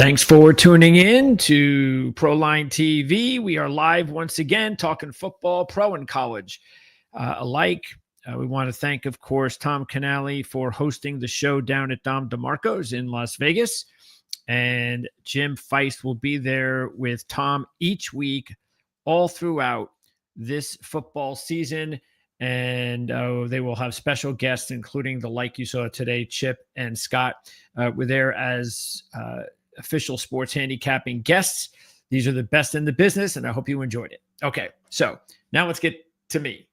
Thanks for tuning in to ProLine TV. We are live once again talking football, pro and college alike. We want to thank, of course, Tom Canale for hosting the show down at Dom DeMarco's in Las Vegas. And Jim Feist will be there with Tom each week all throughout this football season. And they will have special guests, including the like you saw today, Chip and Scott were there as official sports handicapping guests. These are the best in the business, and I hope you enjoyed it. Okay, so now let's get to me.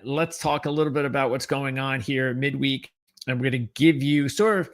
Let's talk a little bit about what's going on here midweek. I'm going to give you sort of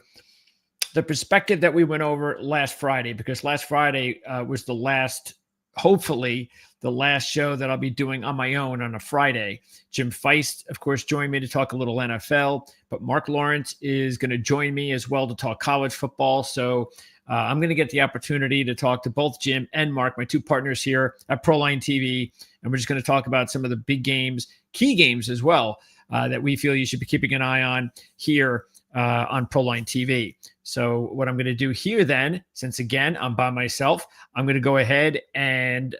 the perspective that we went over last Friday, because last Friday was the last, hopefully, the last show that I'll be doing on my own on a Friday. Jim Feist, of course, joined me to talk a little NFL, but Mark Lawrence is going to join me as well to talk college football. So I'm going to get the opportunity to talk to both Jim and Mark, my two partners here at ProLine TV, and we're just going to talk about some of the big games, key games as well, that we feel you should be keeping an eye on here on ProLine TV. So what I'm going to do here then, since again, I'm by myself, I'm going to go ahead and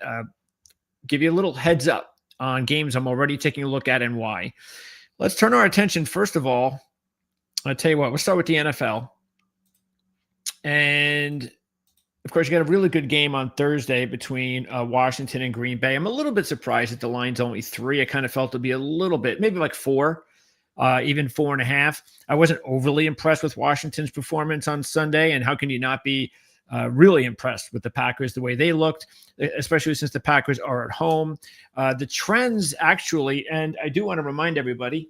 give you a little heads up on games I'm already taking a look at and why. Let's turn our attention, first of all, I'll tell you what, we'll start with the NFL. And, of course, you got a really good game on Thursday between Washington and Green Bay. I'm a little bit surprised that the line's only 3. I kind of felt it'd be a little bit, maybe like 4, even 4.5. I wasn't overly impressed with Washington's performance on Sunday, and how can you not be really impressed with the Packers, the way they looked, especially since the Packers are at home. The trends actually, and I do want to remind everybody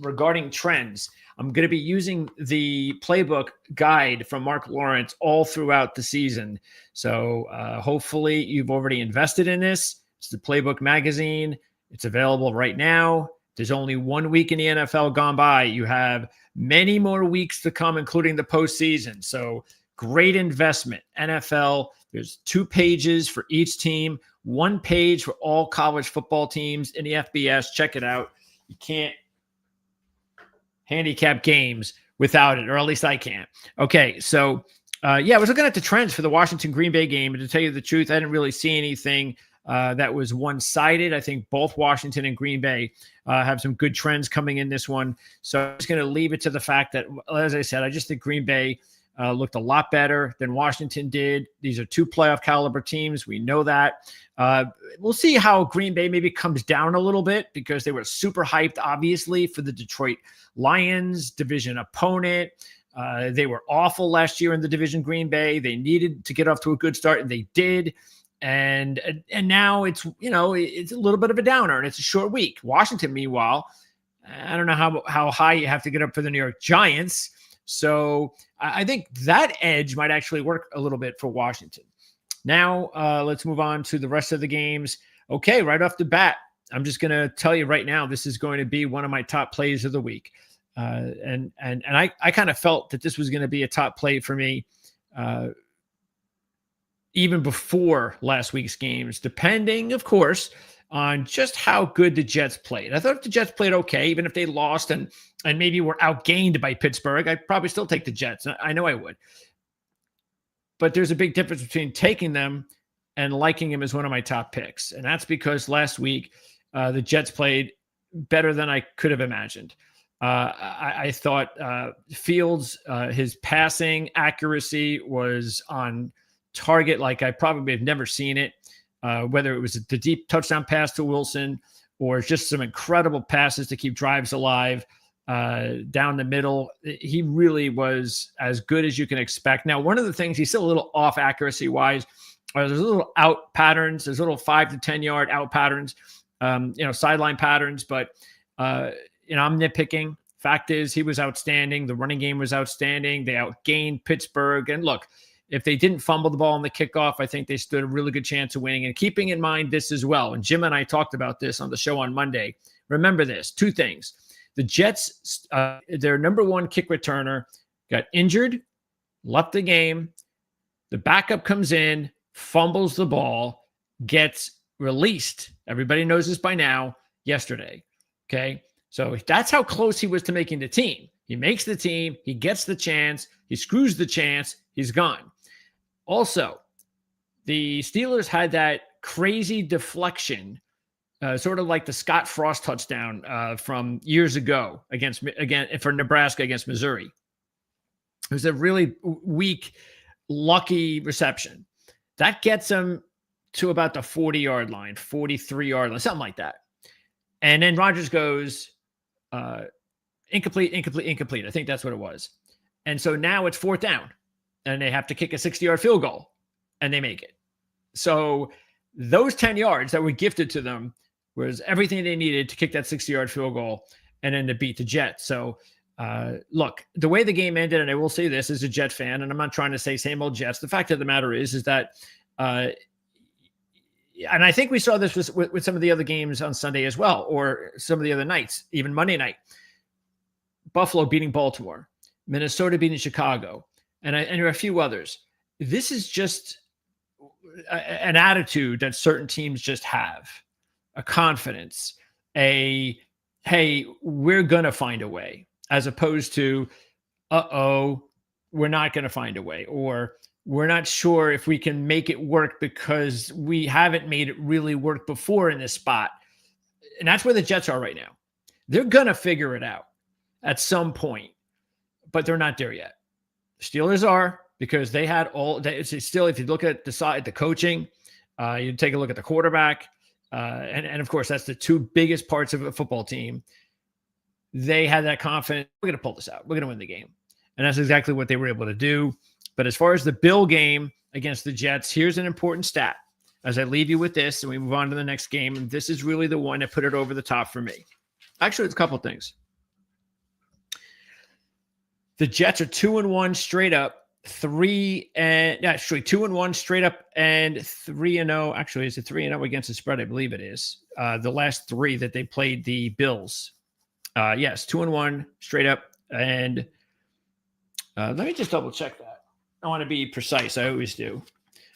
regarding trends, I'm going to be using the playbook guide from Mark Lawrence all throughout the season. So hopefully you've already invested in this. It's the Playbook magazine. It's available right now. There's only 1 week in the NFL gone by. You have many more weeks to come, including the postseason. So great investment. NFL, there's 2 pages for each team, 1 page for all college football teams in the FBS. Check it out. You can't handicap games without it, or at least I can't. Okay, so I was looking at the trends for the Washington-Green Bay game, and to tell you the truth, I didn't really see anything that was one-sided. I think both Washington and Green Bay have some good trends coming in this one. So I'm just going to leave it to the fact that, as I said, I just think Green Bay looked a lot better than Washington did. These are 2 playoff caliber teams. We know that. We'll see how Green Bay maybe comes down a little bit, because they were super hyped, obviously, for the Detroit Lions division opponent. They were awful last year in the division, Green Bay. They needed to get off to a good start, and they did. And now it's, it's a little bit of a downer, and it's a short week. Washington, meanwhile, I don't know how high you have to get up for the New York Giants. So I think that edge might actually work a little bit for Washington. Now let's move on to the rest of the games. Okay, right off the bat, I'm just going to tell you right now, this is going to be one of my top plays of the week. And I kind of felt that this was going to be a top play for me even before last week's games, depending, of course, on just how good the Jets played. I thought if the Jets played okay, even if they lost and maybe were outgained by Pittsburgh, I'd probably still take the Jets. I know I would. But there's a big difference between taking them and liking them as one of my top picks. And that's because last week the Jets played better than I could have imagined. I thought Fields, his passing accuracy was on target like I probably have never seen it. Whether it was the deep touchdown pass to Wilson or just some incredible passes to keep drives alive down the middle. He really was as good as you can expect. Now, one of the things, he's still a little off accuracy-wise. There's little out patterns. There's little 5 to 10-yard out patterns, sideline patterns. But, I'm nitpicking. Fact is, he was outstanding. The running game was outstanding. They outgained Pittsburgh. And look, if they didn't fumble the ball on the kickoff, I think they stood a really good chance of winning. And keeping in mind this as well, and Jim and I talked about this on the show on Monday, remember this, 2 things. The Jets, their number 1 kick returner, got injured, left the game. The backup comes in, fumbles the ball, gets released. Everybody knows this by now, yesterday. Okay? So that's how close he was to making the team. He makes the team. He gets the chance. He screws the chance. He's gone. Also, the Steelers had that crazy deflection, sort of like the Scott Frost touchdown from years ago for Nebraska against Missouri. It was a really weak, lucky reception. That gets them to about the 40-yard line, 43-yard line, something like that. And then Rodgers goes incomplete. I think that's what it was. And so now it's 4th down, and they have to kick a 60-yard field goal, and they make it. So those 10 yards that were gifted to them was everything they needed to kick that 60-yard field goal and then to beat the Jets. So look, the way the game ended, and I will say this as a Jet fan, and I'm not trying to say same old Jets. The fact of the matter is that and I think we saw this with some of the other games on Sunday as well, or some of the other nights, even Monday night. Buffalo beating Baltimore, Minnesota beating Chicago, and there are a few others. This is just an attitude that certain teams just have, a confidence, hey, we're going to find a way, as opposed to, we're not going to find a way, or we're not sure if we can make it work because we haven't made it really work before in this spot. And that's where the Jets are right now. They're going to figure it out at some point, but they're not there yet. Steelers are, because they had still, if you look at the coaching, you take a look at the quarterback, and of course, that's the two biggest parts of a football team. They had that confidence. We're going to pull this out. We're going to win the game. And that's exactly what they were able to do. But as far as the Bill game against the Jets, here's an important stat as I leave you with this and we move on to the next game. And this is really the one that put it over the top for me. Actually, it's a couple of things. The Jets are 2-1 straight up, 2-1 straight up and 3-0. Actually, is it 3-0 against the spread? I believe it is. The last three that they played the Bills. Yes, 2-1 straight up. And let me just double check that. I want to be precise. I always do.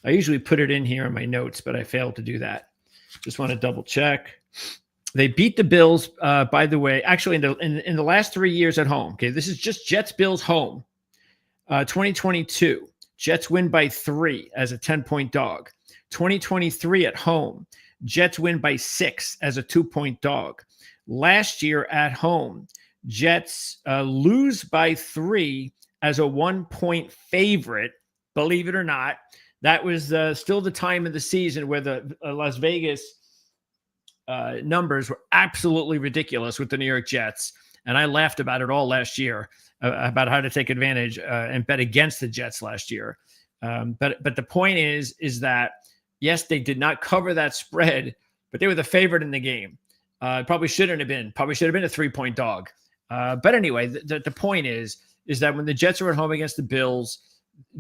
I usually put it in here in my notes, but I failed to do that. Just want to double check. They beat the Bills, by the way, actually in the last 3 years at home. Okay, this is just Jets-Bills home. 2022, Jets win by 3 as a 10-point dog. 2023 at home, Jets win by 6 as a 2-point dog. Last year at home, Jets lose by 3 as a 1-point favorite. Believe it or not, that was still the time of the season where the Las Vegas numbers were absolutely ridiculous with the New York Jets. And I laughed about it all last year, about how to take advantage and bet against the Jets last year. But the point is that, yes, they did not cover that spread, but they were the favorite in the game. Probably should have been a 3-point dog. But anyway, the point is that when the Jets are at home against the Bills,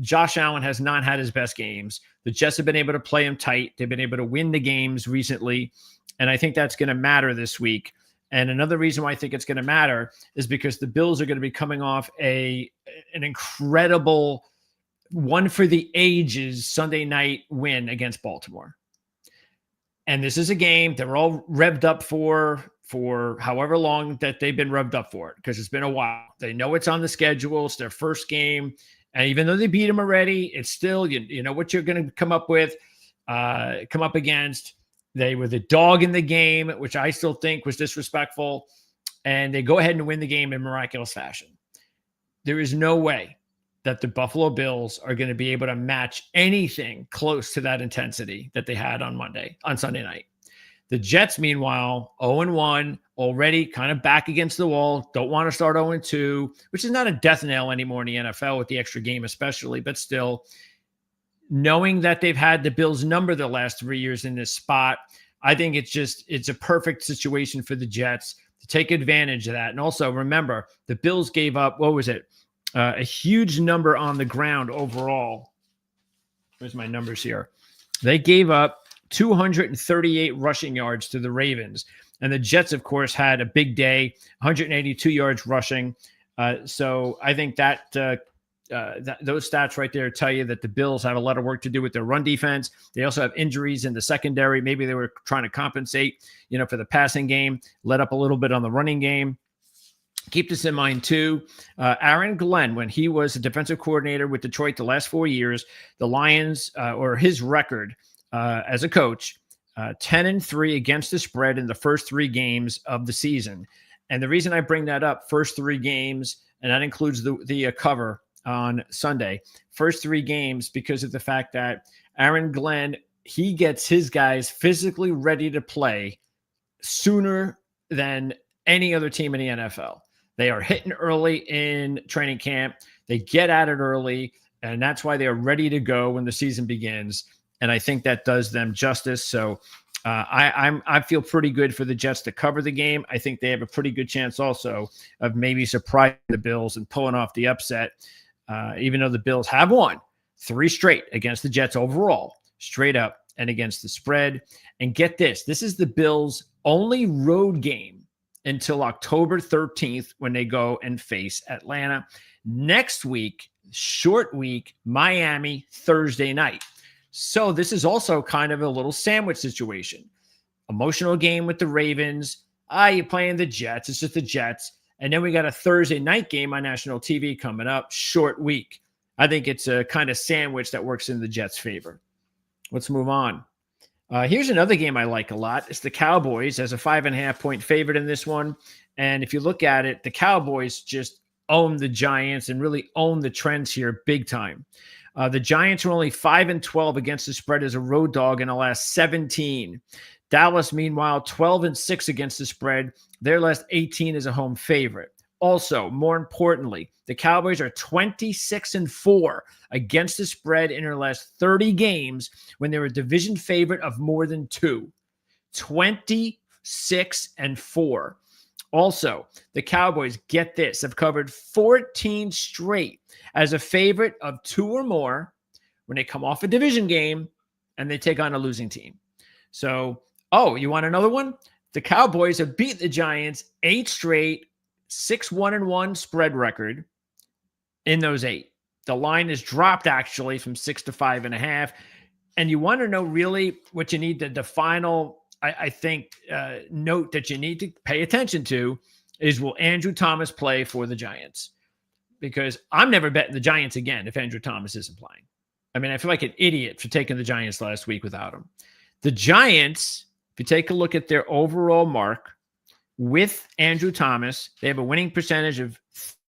Josh Allen has not had his best games. The Jets have been able to play him tight. They've been able to win the games recently. And I think that's going to matter this week. And another reason why I think it's going to matter is because the Bills are going to be coming off an incredible one for the ages Sunday night win against Baltimore. And this is a game that we're all revved up for however long that they've been revved up for it, because it's been a while. They know it's on the schedule. It's their first game. And even though they beat them already, it's still, you know what you're going to come up against. They were the dog in the game, which I still think was disrespectful. And they go ahead and win the game in miraculous fashion. There is no way that the Buffalo Bills are going to be able to match anything close to that intensity that they had on Sunday night. The Jets, meanwhile, 0-1, already kind of back against the wall, don't want to start 0-2, which is not a death knell anymore in the NFL with the extra game especially, but still, knowing that they've had the Bills number the last 3 years in this spot, I think it's a perfect situation for the Jets to take advantage of that. And also, remember, the Bills gave up, a huge number on the ground overall. Where's my numbers here? They gave up 238 rushing yards to the Ravens. And the Jets, of course, had a big day, 182 yards rushing. So I think that those stats right there tell you that the Bills have a lot of work to do with their run defense. They also have injuries in the secondary. Maybe they were trying to compensate, for the passing game, let up a little bit on the running game. Keep this in mind too. Aaron Glenn, when he was a defensive coordinator with Detroit the last 4 years, the Lions, or his record as a coach, 10-3 against the spread in the first 3 games of the season. And the reason I bring that up, first 3 games, and that includes the cover on Sunday, first 3 games, because of the fact that Aaron Glenn, he gets his guys physically ready to play sooner than any other team in the NFL. They are hitting early in training camp. They get at it early, and that's why they are ready to go when the season begins. And I think that does them justice. So I feel pretty good for the Jets to cover the game. I think they have a pretty good chance also of maybe surprising the Bills and pulling off the upset, even though the Bills have won 3 straight against the Jets overall, straight up and against the spread. And get this, this is the Bills' only road game until October 13th when they go and face Atlanta. Next week, short week, Miami, Thursday night. So this is also kind of a little sandwich situation. Emotional game with the Ravens. You're playing the Jets. It's just the Jets. And then we got a Thursday night game on national TV coming up. Short week. I think it's a kind of sandwich that works in the Jets' favor. Let's move on. Here's another game I like a lot. It's the Cowboys as a 5.5-point favorite in this one. And if you look at it, the Cowboys just own the Giants and really own the trends here big time. The Giants are only 5-12 against the spread as a road dog in the last 17. Dallas, meanwhile, 12-6 against the spread. Their last 18 as a home favorite. Also, more importantly, the Cowboys are 26-4 against the spread in their last 30 games when they were a division favorite of more than 2. 26-4. Also, the Cowboys, get this, have covered 14 straight as a favorite of 2 or more when they come off a division game and they take on a losing team. So, you want another one? The Cowboys have beat the Giants 8 straight, 6-1-1 spread record in those 8. The line is dropped actually from 6 to 5.5. And you want to know really what you need, the final, I think, note that you need to pay attention to is, will Andrew Thomas play for the Giants? Because I'm never betting the Giants again if Andrew Thomas isn't playing. I mean, I feel like an idiot for taking the Giants last week without him. The Giants, if you take a look at their overall mark with Andrew Thomas, they have a winning percentage of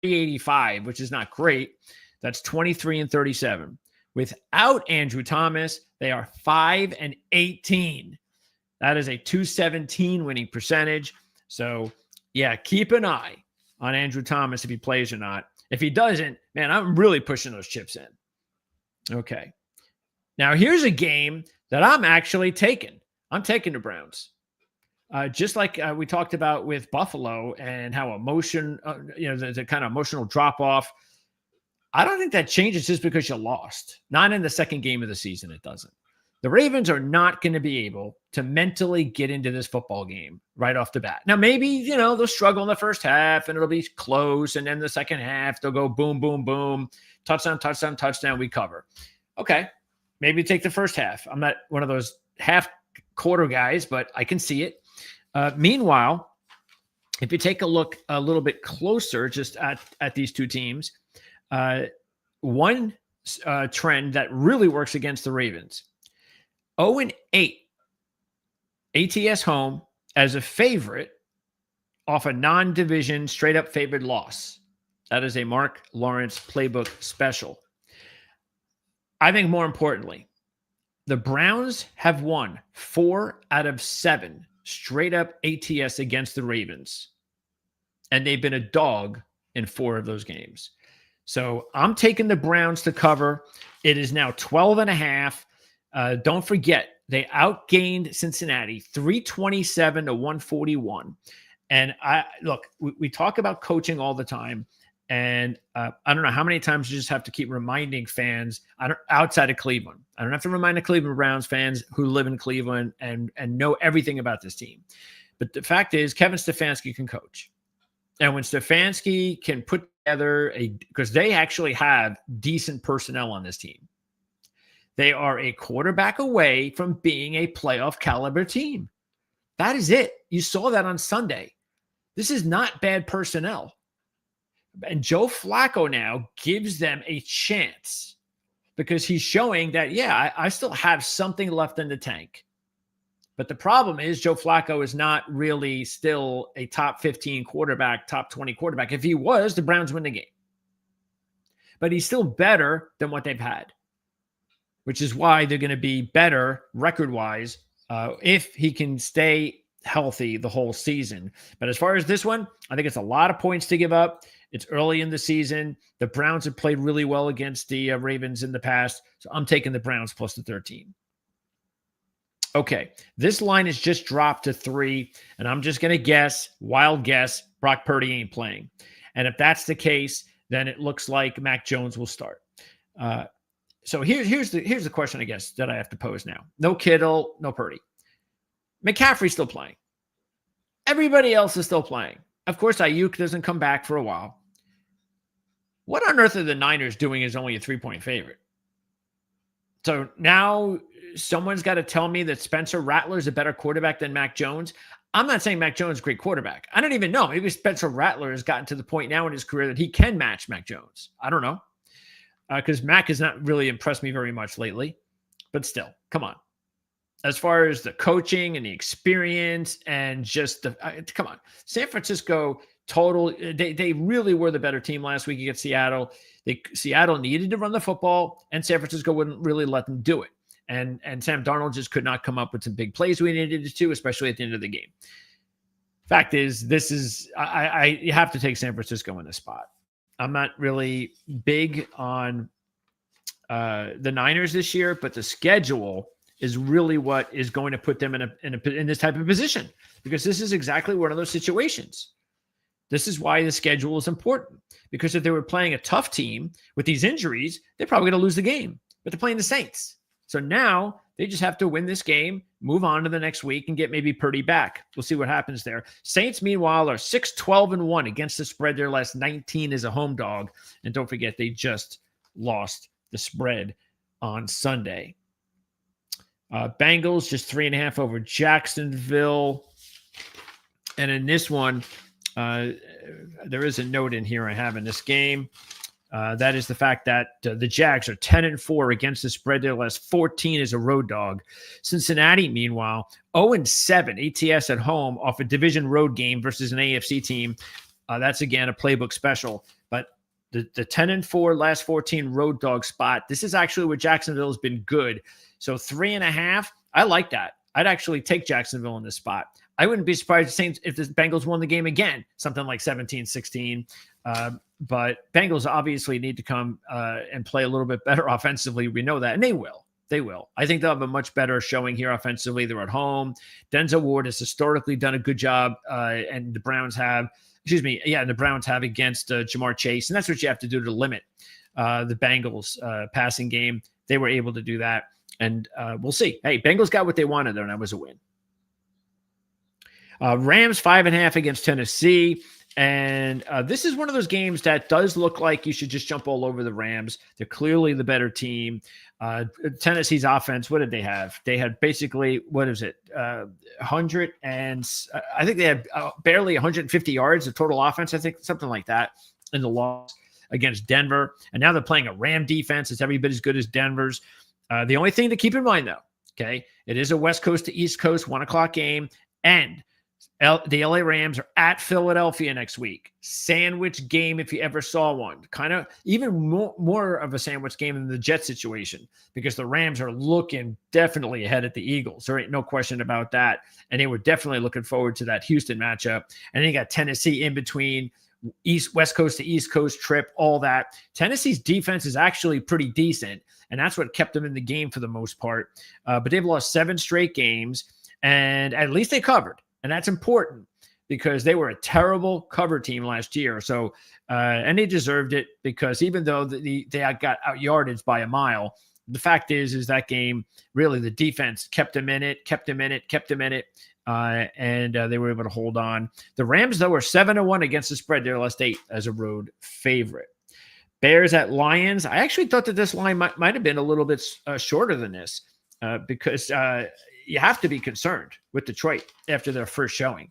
385, which is not great. That's 23-37. Without Andrew Thomas, they are 5-18. That is a 217 winning percentage. So, yeah, keep an eye on Andrew Thomas if he plays or not. If he doesn't, man, I'm really pushing those chips in. Okay. Now, here's a game that I'm actually taking. I'm taking the Browns. Just like we talked about with Buffalo and how the kind of emotional drop-off, I don't think that changes just because you lost. Not in the second game of the season, it doesn't. The Ravens are not going to be able to mentally get into this football game right off the bat. Now, maybe, they'll struggle in the first half and it'll be close. And then the second half, they'll go boom, boom, boom, touchdown, touchdown, touchdown, we cover. Okay, maybe take the first half. I'm not one of those half-quarter guys, but I can see it. Meanwhile, if you take a look a little bit closer just at these two teams, one trend that really works against the Ravens, 0-8 ATS home as a favorite off a non-division straight-up favored loss. That is a Mark Lawrence playbook special. I think more importantly, the Browns have won 4 out of 7 straight-up ATS against the Ravens, and they've been a dog in 4 of those games. So I'm taking the Browns to cover. It is now 12.5. Don't forget, they outgained Cincinnati 327-141. And we talk about coaching all the time. And I don't know how many times you just have to keep reminding fans outside of Cleveland. I don't have to remind the Cleveland Browns fans who live in Cleveland and know everything about this team. But the fact is, Kevin Stefanski can coach. And when Stefanski can put together because they actually have decent personnel on this team. They are a quarterback away from being a playoff caliber team. That is it. You saw that on Sunday. This is not bad personnel. And Joe Flacco now gives them a chance because he's showing that, yeah, I still have something left in the tank. But the problem is Joe Flacco is not really still a top 15 quarterback, top 20 quarterback. If he was, the Browns win the game. But he's still better than what they've had, which is why they're going to be better record-wise if he can stay healthy the whole season. But as far as this one, I think it's a lot of points to give up. It's early in the season. The Browns have played really well against the Ravens in the past, so I'm taking the Browns plus the 13. Okay, this line has just dropped to 3, and I'm just going to guess, wild guess, Brock Purdy ain't playing. And if that's the case, then it looks like Mac Jones will start. So here's the question, I guess, that I have to pose now. No Kittle, no Purdy. McCaffrey's still playing. Everybody else is still playing. Of course, Ayuk doesn't come back for a while. What on earth are the Niners doing as only a 3-point favorite? So now someone's got to tell me that Spencer Rattler is a better quarterback than Mac Jones. I'm not saying Mac Jones is a great quarterback. I don't even know. Maybe Spencer Rattler has gotten to the point now in his career that he can match Mac Jones. I don't know. Because Mac has not really impressed me very much lately. But still, come on. As far as the coaching and the experience and just come on. San Francisco total, they really were the better team last week against Seattle. Seattle needed to run the football, and San Francisco wouldn't really let them do it. And Sam Darnold just could not come up with some big plays we needed to, especially at the end of the game. Fact is, you have to take San Francisco in this spot. I'm not really big on the Niners this year, but the schedule is really what is going to put them in this type of position, because this is exactly one of those situations. This is why the schedule is important, because if they were playing a tough team with these injuries, they're probably going to lose the game, but they're playing the Saints. So now they just have to win this game, move on to the next week, and get maybe Purdy back. We'll see what happens there. Saints, meanwhile, are 6-12-1 against the spread. Their last 19 as a home dog. And don't forget, they just lost the spread on Sunday. Bengals just 3.5 over Jacksonville. And in this one, there is a note in here I have in this game. That is the fact that the Jags are 10-4 against the spread. Their last 14 as a road dog. Cincinnati, meanwhile, 0-7 ATS at home off a division road game versus an AFC team. That's, again, a playbook special. But the 10-4 last 14 road dog spot, this is actually where Jacksonville has been good. So 3.5, I like that. I'd actually take Jacksonville in this spot. I wouldn't be surprised if the Bengals won the game again, something like 17-16. But Bengals obviously need to come and play a little bit better offensively. We know that, and they will. They will. I think they'll have a much better showing here offensively. They're at home. Denzel Ward has historically done a good job, and the Browns have. The Browns have against Jamar Chase, and that's what you have to do to limit the Bengals passing game. They were able to do that, and we'll see. Hey, Bengals got what they wanted there, and that was a win. Rams 5.5 against Tennessee. And this is one of those games that does look like you should just jump all over the Rams. They're clearly the better team. Tennessee's offense, what did they have? They had basically, 100 and I think they had barely 150 yards of total offense. I think something like that in the loss against Denver. And now they're playing a Ram defense. It's every bit as good as Denver's. The only thing to keep in mind, though, okay, it is a West Coast to East Coast 1:00 game, and the LA Rams are at Philadelphia next week. Sandwich game, if you ever saw one. Kind of even more of a sandwich game than the Jet situation, because the Rams are looking definitely ahead at the Eagles. There ain't no question about that. And they were definitely looking forward to that Houston matchup. And then you got Tennessee in between, West Coast to East Coast trip, all that. Tennessee's defense is actually pretty decent, and that's what kept them in the game for the most part. But they've lost 7 straight games, and at least they covered. And that's important because they were a terrible cover team last year. So, and they deserved it, because even though they got out yardage by a mile, the fact is that game, really the defense kept them in it, and they were able to hold on. The Rams, though, were 7-1 against the spread. Their last 8 as a road favorite. Bears at Lions. I actually thought that this line might have been a little bit shorter than this because you have to be concerned with Detroit after their first showing.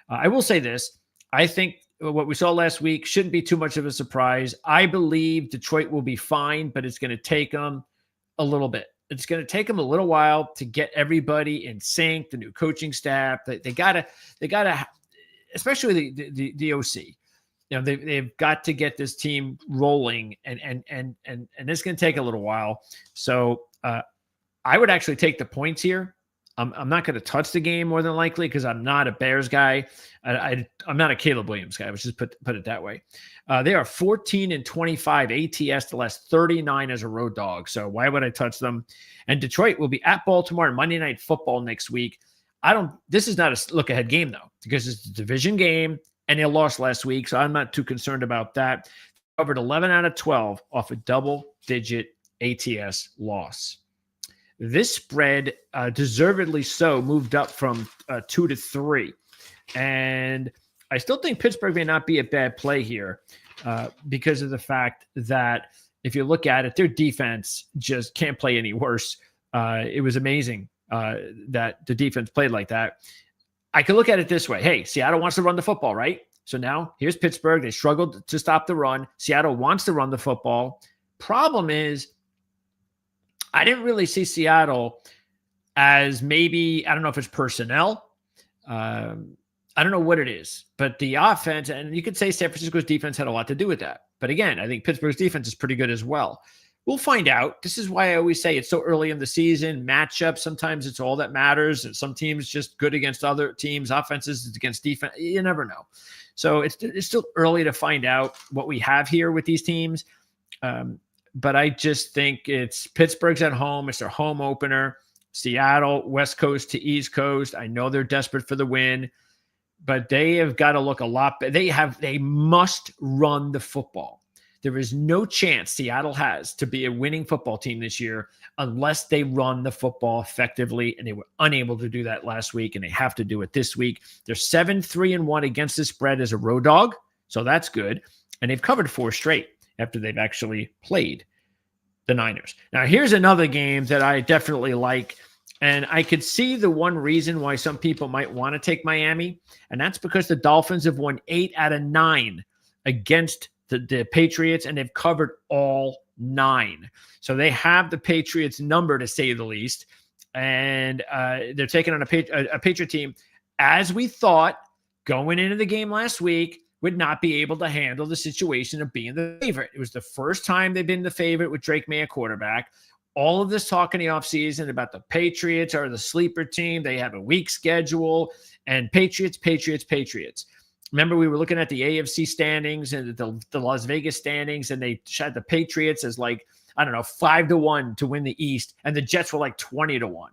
I will say this. I think what we saw last week shouldn't be too much of a surprise. I believe Detroit will be fine, but it's going to take them a little bit. It's going to take them a little while to get everybody in sync, the new coaching staff. They gotta, especially the OC. They've got to get this team rolling, and it's going to take a little while. So I would actually take the points here. I'm not going to touch the game more than likely because I'm not a Bears guy. I'm not a Caleb Williams guy. Let's just put it that way. They are 14-25 ATS, the last 39 as a road dog. So why would I touch them? And Detroit will be at Baltimore on Monday Night Football next week. This is not a look ahead game though, because it's a division game and they lost last week. So I'm not too concerned about that. Covered 11 out of 12 off a double-digit ATS loss. This spread, deservedly so, moved up from 2 to 3. And I still think Pittsburgh may not be a bad play here because of the fact that if you look at it, their defense just can't play any worse. It was amazing that the defense played like that. I could look at it this way. Hey, Seattle wants to run the football, right? So now here's Pittsburgh. They struggled to stop the run. Seattle wants to run the football. Problem is, I didn't really see Seattle as maybe, I don't know if it's personnel. I don't know what it is, but the offense, and you could say San Francisco's defense had a lot to do with that. But again, I think Pittsburgh's defense is pretty good as well. We'll find out. This is why I always say it's so early in the season. Matchup, sometimes it's all that matters. And some teams just good against other teams. Offenses against defense. You never know. So it's still early to find out what we have here with these teams. But I just think it's Pittsburgh's at home. It's their home opener. Seattle, West Coast to East Coast. I know they're desperate for the win, but they have got to look a lot better. They must run the football. There is no chance Seattle has to be a winning football team this year unless they run the football effectively, and they were unable to do that last week, and they have to do it this week. They're 7-3-1 against the spread as a road dog, so that's good. And they've covered 4 straight after they've actually played the Niners. Now, here's another game that I definitely like, and I could see the one reason why some people might want to take Miami, and that's because the Dolphins have won 8 out of 9 against the Patriots, and they've covered all 9. So they have the Patriots number, to say the least, and they're taking on a Patriot team, as we thought going into the game last week, would not be able to handle the situation of being the favorite. It was the first time they've been the favorite with Drake May at quarterback. All of this talk in the offseason about the Patriots are the sleeper team. They have a weak schedule, and Patriots. Remember, we were looking at the AFC standings and the Las Vegas standings, and they had the Patriots as 5-1 to win the East, and the Jets were 20-1.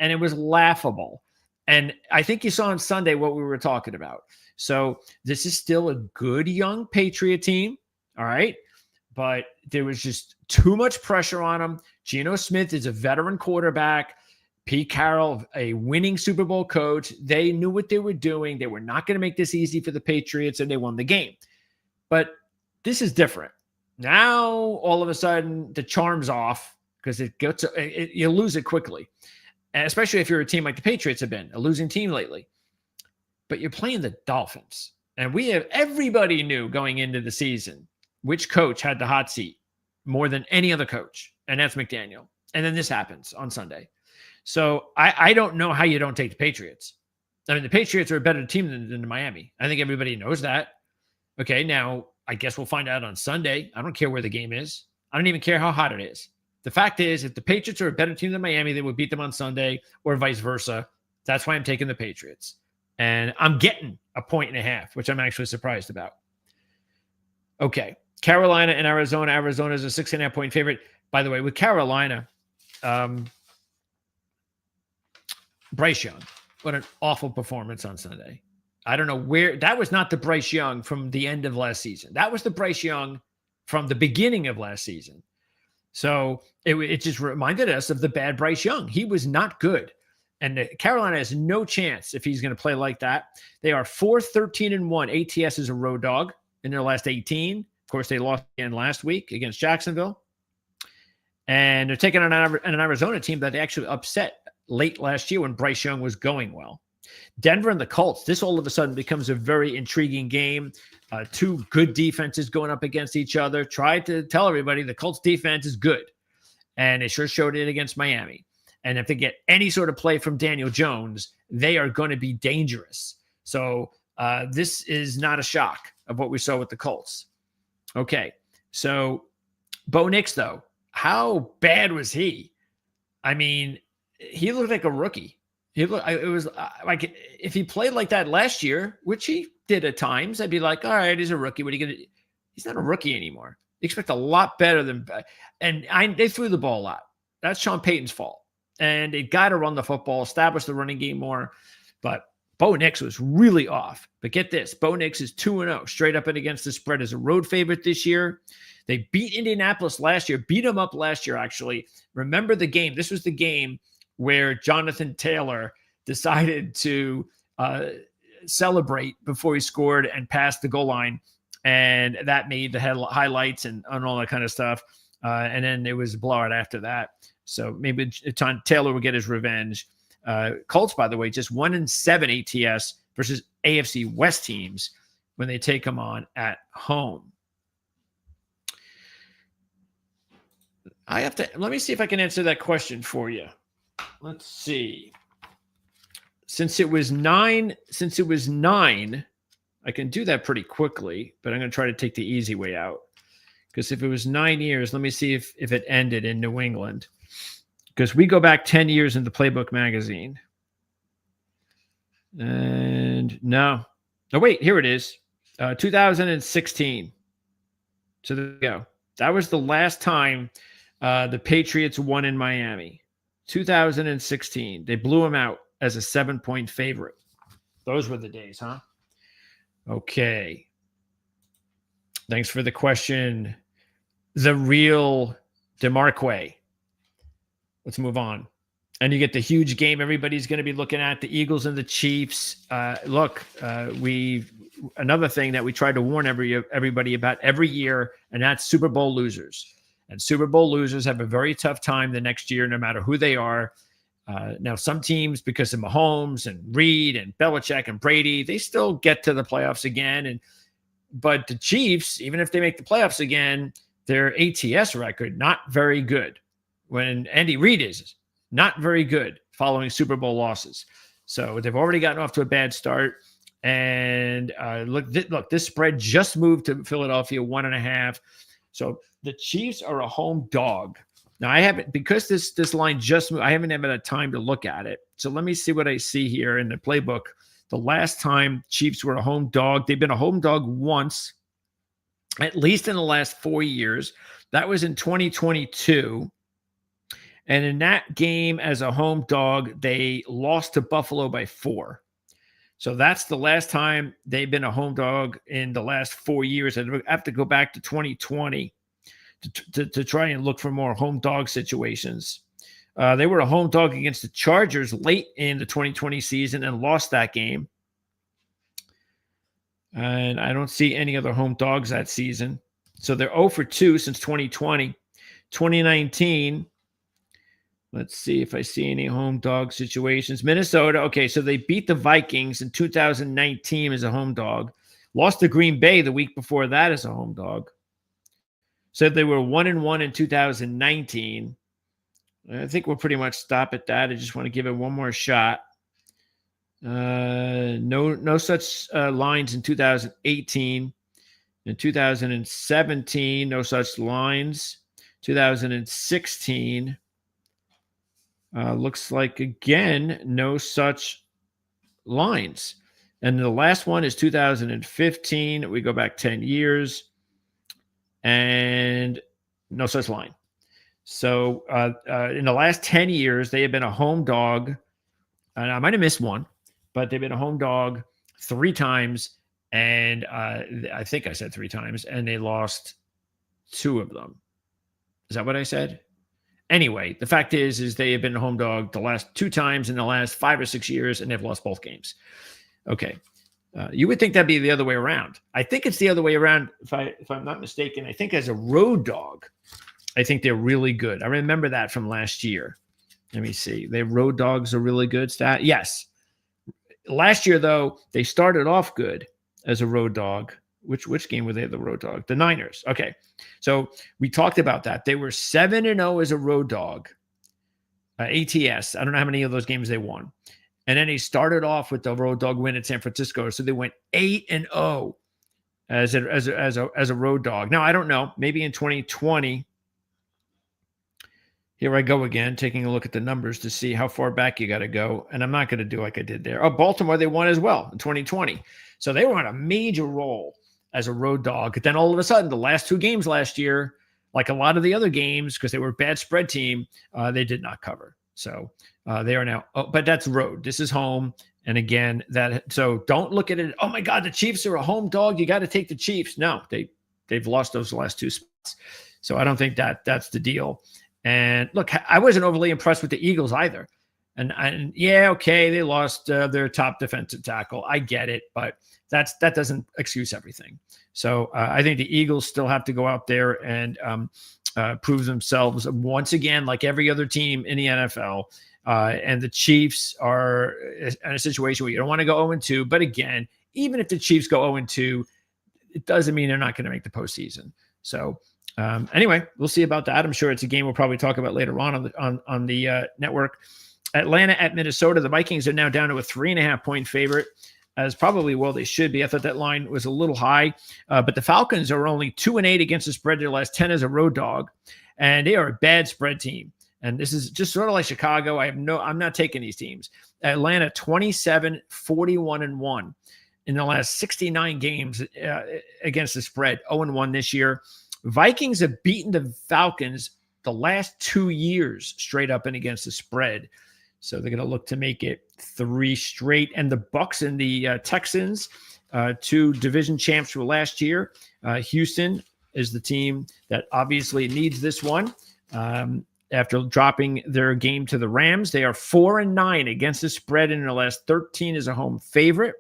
And it was laughable. And I think you saw on Sunday what we were talking about. So this is still a good young Patriot team, all right? But there was just too much pressure on them. Geno Smith is a veteran quarterback. Pete Carroll, a winning Super Bowl coach. They knew what they were doing. They were not going to make this easy for the Patriots, and they won the game. But this is different. Now, all of a sudden, the charm's off because you lose it quickly, and especially if you're a team like the Patriots have been, a losing team lately. But you're playing the Dolphins, and everybody knew going into the season which coach had the hot seat more than any other coach, and that's McDaniel. And then this happens on Sunday. So I don't know how you don't take the Patriots. I mean, the Patriots are a better team than Miami. I think everybody knows that. Okay, now I guess we'll find out on Sunday. I don't care where the game is. I don't even care how hot it is. The fact is, if the Patriots are a better team than Miami, they would beat them on Sunday, or vice versa. That's why I'm taking the Patriots. And I'm getting 1.5, which I'm actually surprised about. Okay, Carolina and Arizona. Arizona is a 6.5-point favorite. By the way, with Carolina, Bryce Young, what an awful performance on Sunday. I don't know where, that was not the Bryce Young from the end of last season. That was the Bryce Young from the beginning of last season. So it just reminded us of the bad Bryce Young. He was not good. And Carolina has no chance if he's going to play like that. They are 4-13-1 ATS as a road dog in their last 18. Of course, they lost again last week against Jacksonville. And they're taking on an Arizona team that they actually upset late last year when Bryce Young was going well. Denver and the Colts. This all of a sudden becomes a very intriguing game. Two good defenses going up against each other. Tried to tell everybody the Colts defense is good, and it sure showed it against Miami. And if they get any sort of play from Daniel Jones, they are going to be dangerous. So this is not a shock of what we saw with the Colts. Okay, so Bo Nix, though, how bad was he? I mean, he looked like a rookie. It was like if he played like that last year, which he did at times, I'd be like, all right, he's a rookie. What are you going to do? He's not a rookie anymore. You expect a lot better than – and they threw the ball a lot. That's Sean Payton's fault. And they got to run the football, establish the running game more. But Bo Nix was really off. But get this, Bo Nix is 2-0, straight up and against the spread as a road favorite this year. They beat Indianapolis last year, beat them up last year, actually. Remember the game. This was the game where Jonathan Taylor decided to celebrate before he scored and passed the goal line. And that made the highlights and all that kind of stuff. And then it was a blowout after that. So maybe Taylor will get his revenge. Colts, by the way, just 1-7 ATS versus AFC West teams when they take them on at home. Let me see if I can answer that question for you. Let's see. Since it was nine, I can do that pretty quickly, but I'm going to try to take the easy way out. Because if it was 9 years, let me see if it ended in New England. Because we go back 10 years in the Playbook magazine. And no. Oh, wait, here it is. 2016. So there we go. That was the last time the Patriots won in Miami. 2016. They blew them out as a 7-point favorite. Those were the days, huh? Okay. Thanks for the question. The real DeMarque. Let's move on. And you get the huge game everybody's going to be looking at, the Eagles and the Chiefs. Another thing that we try to warn everybody about every year, and that's Super Bowl losers. And Super Bowl losers have a very tough time the next year, no matter who they are. Now, some teams, because of Mahomes and Reed and Belichick and Brady, they still get to the playoffs again. But the Chiefs, even if they make the playoffs again, their ATS record, not very good. When Andy Reid is not very good following Super Bowl losses. So they've already gotten off to a bad start. And look, this spread just moved to Philadelphia 1.5. So the Chiefs are a home dog. Now I haven't, because this line just moved, I haven't had time to look at it. So let me see what I see here in the playbook. The last time Chiefs were a home dog, they've been a home dog once, at least in the last 4 years. That was in 2022. And in that game as a home dog, they lost to Buffalo by 4. So that's the last time they've been a home dog in the last 4 years. I have to go back to 2020 to try and look for more home dog situations. They were a home dog against the Chargers late in the 2020 season and lost that game. And I don't see any other home dogs that season. So they're 0 for 2 since 2020. 2019, let's see if I see any home dog situations. Minnesota, okay, so they beat the Vikings in 2019 as a home dog. Lost to Green Bay the week before that as a home dog. Said they were 1-1 in 2019. I think we'll pretty much stop at that. I just want to give it one more shot. No such lines in 2018. In 2017, no such lines. 2016, looks like, again, no such lines. And the last one is 2015. We go back 10 years. And no such line. So in the last 10 years, they have been a home dog. And I might have missed one, but they've been a home dog 3 times. And I think I said 3 times, and they lost 2 of them. Is that what I said? Anyway, the fact is they have been a home dog the last 2 times in the last 5 or 6 years, and they've lost both games. Okay. You would think that'd be the other way around. I think it's the other way around, if I'm not mistaken. I think as a road dog, I think they're really good. I remember that from last year. Let me see. Their road dogs are really good stat. Yes. Last year, though, they started off good as a road dog. Which game were they the road dog? The Niners. Okay. So we talked about that. They were 7-0 as a road dog. ATS. I don't know how many of those games they won. And then they started off with the road dog win at San Francisco. So they went 8-0 as a road dog. Now, I don't know. Maybe in 2020, here I go again, taking a look at the numbers to see how far back you got to go. And I'm not going to do like I did there. Oh, Baltimore, they won as well in 2020. So they were on a major roll as a road dog. But then all of a sudden, the last 2 games last year, like a lot of the other games, because they were a bad spread team, they did not cover. So they are now, but that's road. This is home. And again, so don't look at it. Oh my God, the Chiefs are a home dog. You got to take the Chiefs. No, they've lost those last 2 spots. So I don't think that's the deal. And look, I wasn't overly impressed with the Eagles either. And yeah, okay, they lost their top defensive tackle. I get it, but that doesn't excuse everything. So I think the Eagles still have to go out there and prove themselves once again, like every other team in the NFL. And the Chiefs are in a situation where you don't want to go 0-2. But again, even if the Chiefs go 0-2, it doesn't mean they're not going to make the postseason. So anyway, we'll see about that. I'm sure it's a game we'll probably talk about later on the network. Atlanta at Minnesota. The Vikings are now down to a 3.5-point favorite, as probably well they should be. I thought that line was a little high, but the Falcons are only 2-8 against the spread. Their last 10 as a road dog, and they are a bad spread team. And this is just sort of like Chicago. I'm not taking these teams. Atlanta 27-41-1 in the last 69 games against the spread. 0-1 this year. Vikings have beaten the Falcons the last 2 years straight up and against the spread. So they're going to look to make it 3 straight. And the Bucks and the Texans, 2 division champs from last year. Houston is the team that obviously needs this one. After dropping their game to the Rams, they are 4-9 against the spread in their last 13 as a home favorite.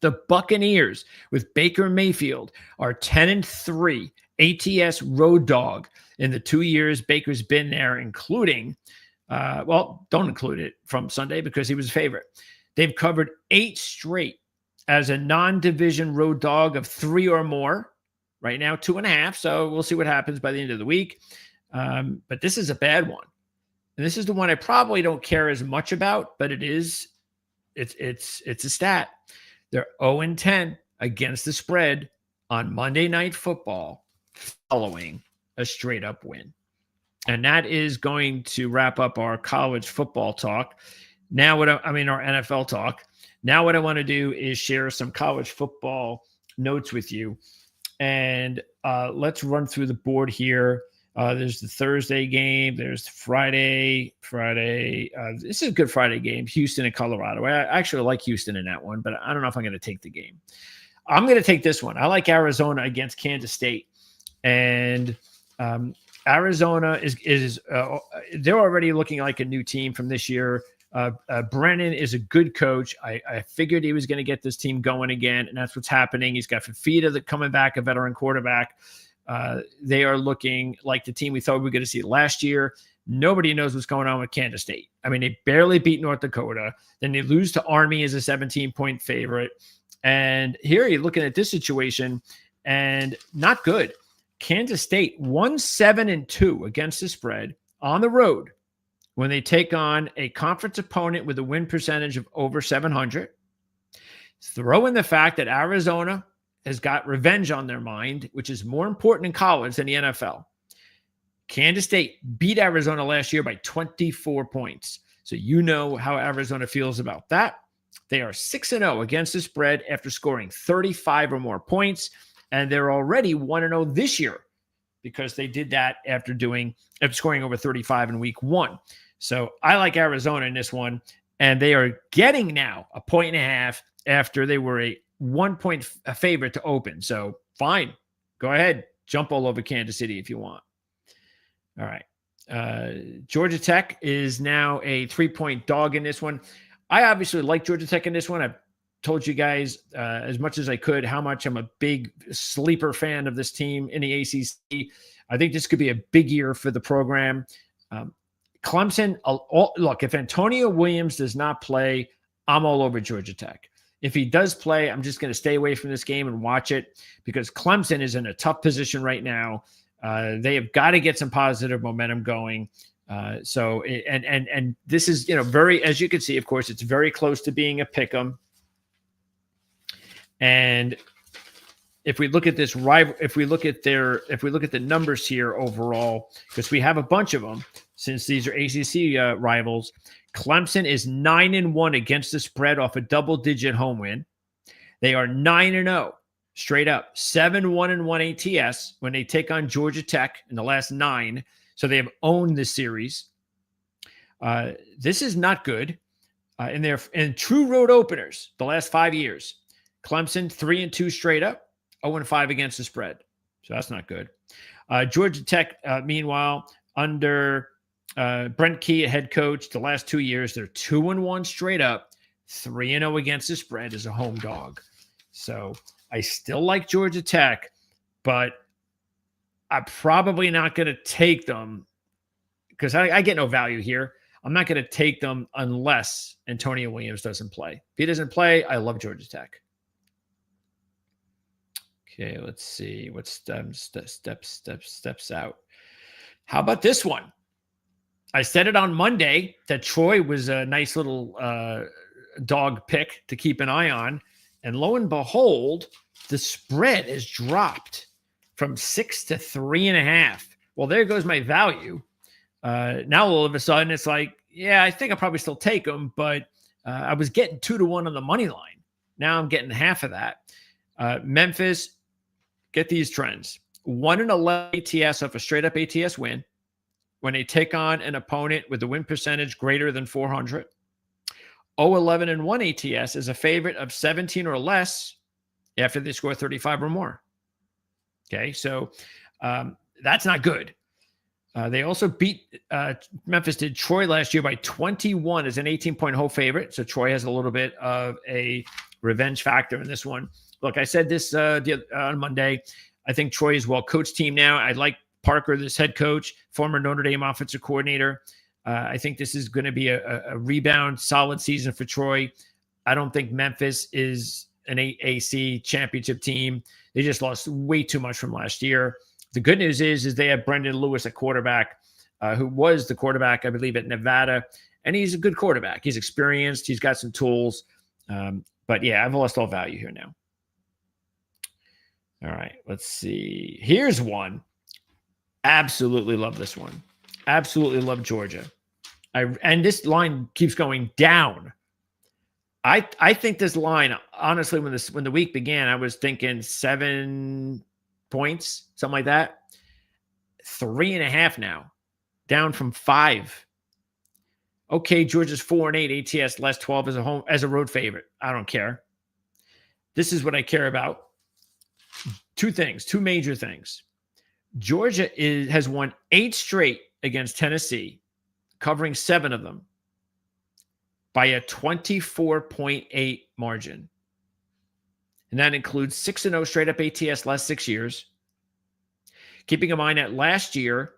The Buccaneers with Baker Mayfield are 10-3 ATS road dog in the 2 years Baker's been there, including, don't include it from Sunday because he was a favorite. They've covered 8 straight as a non-division road dog of 3 or more. Right now, 2.5. So we'll see what happens by the end of the week. But this is a bad one. And this is the one I probably don't care as much about, but it's a stat. They're 0-10 against the spread on Monday Night Football following a straight up win. And that is going to wrap up our college football talk. Now our NFL talk. Now what I want to do is share some college football notes with you. And let's run through the board here. There's the Thursday game. There's Friday. This is a good Friday game, Houston and Colorado. I actually like Houston in that one, but I don't know if I'm going to take the game. I'm going to take this one. I like Arizona against Kansas State. And Arizona is they're already looking like a new team from this year. Brennan is a good coach. I figured he was going to get this team going again, and that's what's happening. He's got Fafita coming back, a veteran quarterback. They are looking like the team we thought we were going to see last year. Nobody knows what's going on with Kansas State. I mean, they barely beat North Dakota. Then they lose to Army as a 17-point favorite. And here you're looking at this situation, and not good. Kansas State 1-7-2 against the spread on the road when they take on a conference opponent with a win percentage of over 700. Throw in the fact that Arizona has got revenge on their mind, which is more important in college than the NFL. Kansas State beat Arizona last year by 24 points. So you know how Arizona feels about that. They are 6-0 against the spread after scoring 35 or more points, and they're already 1-0 this year because they did that after scoring over 35 in week 1. So I like Arizona in this one, and they are getting now a 1.5 after they were a 1-point favorite to open. So fine, go ahead, jump all over Kansas City if you want. All right. Georgia Tech is now a 3-point dog in this one. I obviously like Georgia Tech in this one. I've told you guys as much as I could how much I'm a big sleeper fan of this team in the ACC. I think this could be a big year for the program. Clemson, look, if Antonio Williams does not play, I'm all over Georgia Tech. If he does play, I'm just going to stay away from this game and watch it because Clemson is in a tough position right now. They have got to get some positive momentum going. So this is, very, as you can see, of course, it's very close to being a pick 'em. And if we look at this rival, if we look at the numbers here overall, because we have a bunch of them, since these are ACC rivals, Clemson is 9-1 against the spread off a double-digit home win. They are 9-0 straight up, 7-1-1 ATS when they take on Georgia Tech in the last 9. So they have owned this series. This is not good. In true road openers, the last 5 years, Clemson 3-2 straight up, 0-5 against the spread. So that's not good. Georgia Tech, meanwhile, under Brent Key, head coach, the last 2 years, they're 2-1 straight up, 3-0 against the spread as a home dog. So I still like Georgia Tech, but I'm probably not going to take them because I get no value here. I'm not going to take them unless Antonio Williams doesn't play. If he doesn't play, I love Georgia Tech. Okay, let's see what steps out. How about this one? I said it on Monday that Troy was a nice little dog pick to keep an eye on. And lo and behold, the spread has dropped from 6 to 3.5. Well, there goes my value. Now all of a sudden it's like, yeah, I think I'll probably still take them, but I was getting 2-1 on the money line. Now I'm getting half of that. Memphis, get these trends. 1-11 ATS off a straight up ATS win when they take on an opponent with a win percentage greater than 400. 0-11-1 ATS is a favorite of 17 or less after they score 35 or more. Okay, so that's not good. They also beat Memphis did Troy last year by 21 as an 18-point home favorite. So Troy has a little bit of a revenge factor in this one. Look, I said this on Monday. I think Troy is a well-coached team now. I like Parker, this head coach, former Notre Dame offensive coordinator. I think this is going to be a rebound, solid season for Troy. I don't think Memphis is an AAC championship team. They just lost way too much from last year. The good news is they have Brendan Lewis at quarterback, who was the quarterback, I believe, at Nevada. And he's a good quarterback. He's experienced. He's got some tools. But, yeah, I've lost all value here now. All right, let's see. Here's one. Absolutely love this one. Absolutely love Georgia. And this line keeps going down. I think this line, honestly, when the week began, I was thinking 7 points, something like that. 3.5 now, down from 5. Okay, Georgia's 4-8 ATS, less 12 as a road favorite. I don't care. This is what I care about. Two major things. Georgia has won 8 straight against Tennessee, covering 7 of them by a 24.8 margin. And that includes 6-0 straight up ATS last 6 years. Keeping in mind that last year,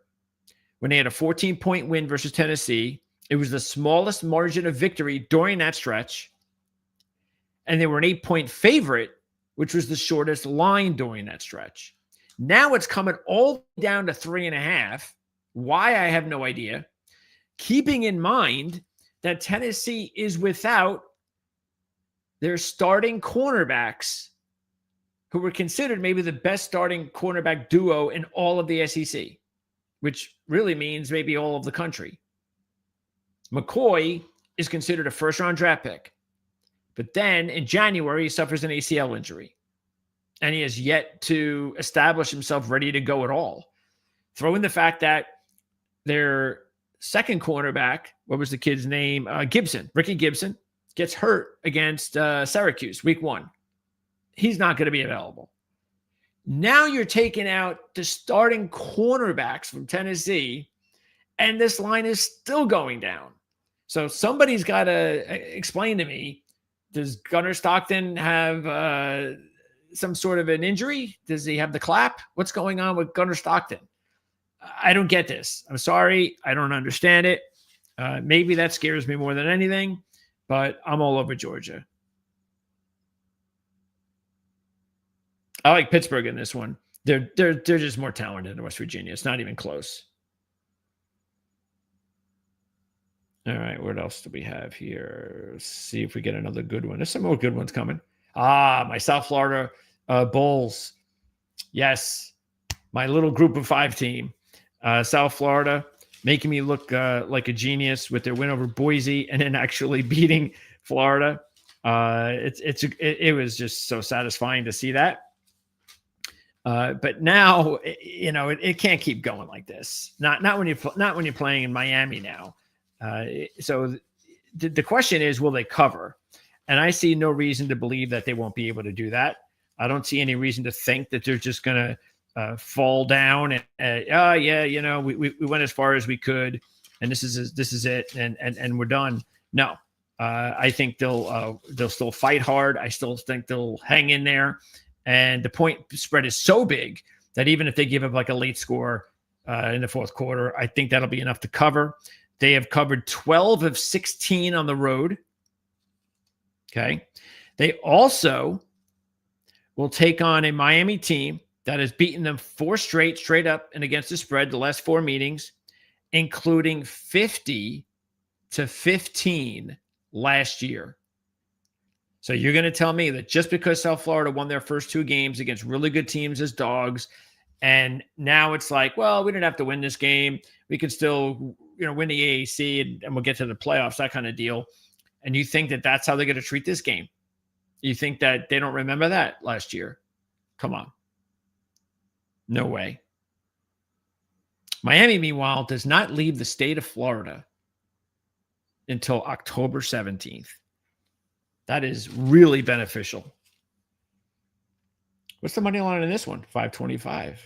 when they had a 14-point win versus Tennessee, it was the smallest margin of victory during that stretch. And they were an 8-point favorite, which was the shortest line during that stretch. Now it's coming all down to 3.5. Why, I have no idea. Keeping in mind that Tennessee is without their starting cornerbacks, who were considered maybe the best starting cornerback duo in all of the SEC, which really means maybe all of the country. McCoy is considered a first-round draft pick. But then in January, he suffers an ACL injury. And he has yet to establish himself ready to go at all. Throw in the fact that their second cornerback, what was the kid's name? Ricky Gibson, gets hurt against Syracuse week 1. He's not going to be available. Now you're taking out the starting cornerbacks from Tennessee, and this line is still going down. So somebody's got to explain to me, does Gunnar Stockton have some sort of an injury? Does he have the clap? What's going on with Gunnar Stockton? I don't get this. I'm sorry. I don't understand it. Maybe that scares me more than anything. but I'm all over Georgia. I like Pittsburgh in this one. They're just more talented than West Virginia. It's not even close. All right, what else do we have here? Let's see if we get another good one. There's some more good ones coming. My South Florida Bulls. Yes, my little group of 5 team. South Florida making me look like a genius with their win over Boise and then actually beating Florida. It was just so satisfying to see that. But now, it can't keep going like this. Not when you're playing in Miami now. So the question is, will they cover? And I see no reason to believe that they won't be able to do that. I don't see any reason to think that they're just going to fall down and we went as far as we could, and this is it, and we're done. No, I think they'll still fight hard. I still think they'll hang in there. And the point spread is so big that even if they give up like a late score in the fourth quarter, I think that'll be enough to cover. They have covered 12 of 16 on the road. Okay. They also will take on a Miami team that has beaten them 4 straight up and against the spread the last 4 meetings, including 50-15 last year. So you're going to tell me that just because South Florida won their first 2 games against really good teams as dogs, and now it's like, well, we didn't have to win this game. We could still, win the AAC and we'll get to the playoffs, that kind of deal. And you think that that's how they're going to treat this game? You think that they don't remember that last year? Come on. No way. Miami, meanwhile, does not leave the state of Florida until October 17th. That is really beneficial. What's the money line in this one? 525.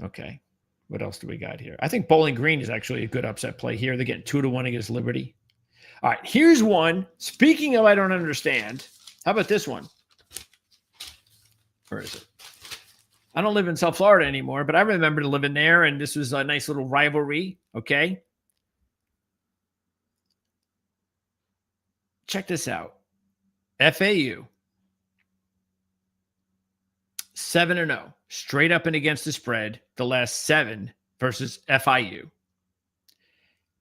Okay. What else do we got here? I think Bowling Green is actually a good upset play here. They're getting 2-1 against Liberty. All right. Here's one. Speaking of I don't understand, how about this one? Where is it? I don't live in South Florida anymore, but I remember living there, and this was a nice little rivalry. Okay. Check this out. FAU. 7-0, straight up and against the spread, the last 7 versus FIU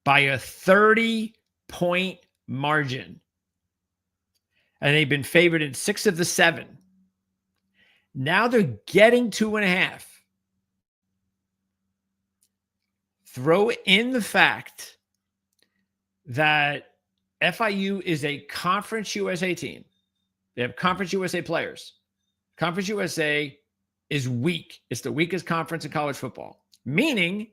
by a 30-point margin. And they've been favored in 6 of the 7. Now they're getting 2.5. Throw in the fact that FIU is a Conference USA team. They have Conference USA players. Conference USA is weak. It's the weakest conference in college football, meaning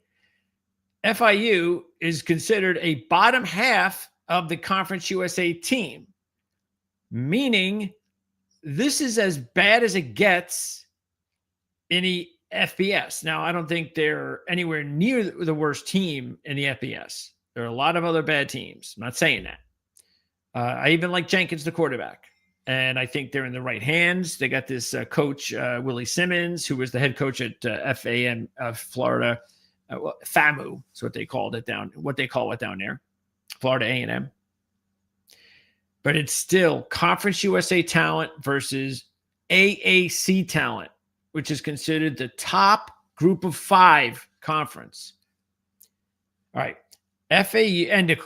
FIU is considered a bottom half of the Conference USA team, meaning this is as bad as it gets in the FBS. Now, I don't think they're anywhere near the worst team in the FBS. There are a lot of other bad teams. I'm not saying that. I even like Jenkins, the quarterback. And I think they're in the right hands. They got this coach, Willie Simmons, who was the head coach at FAM of Florida. FAMU is what they call it down there, Florida A&M. But it's still Conference USA talent versus AAC talent, which is considered the top group of 5 conference. All right, FAU. And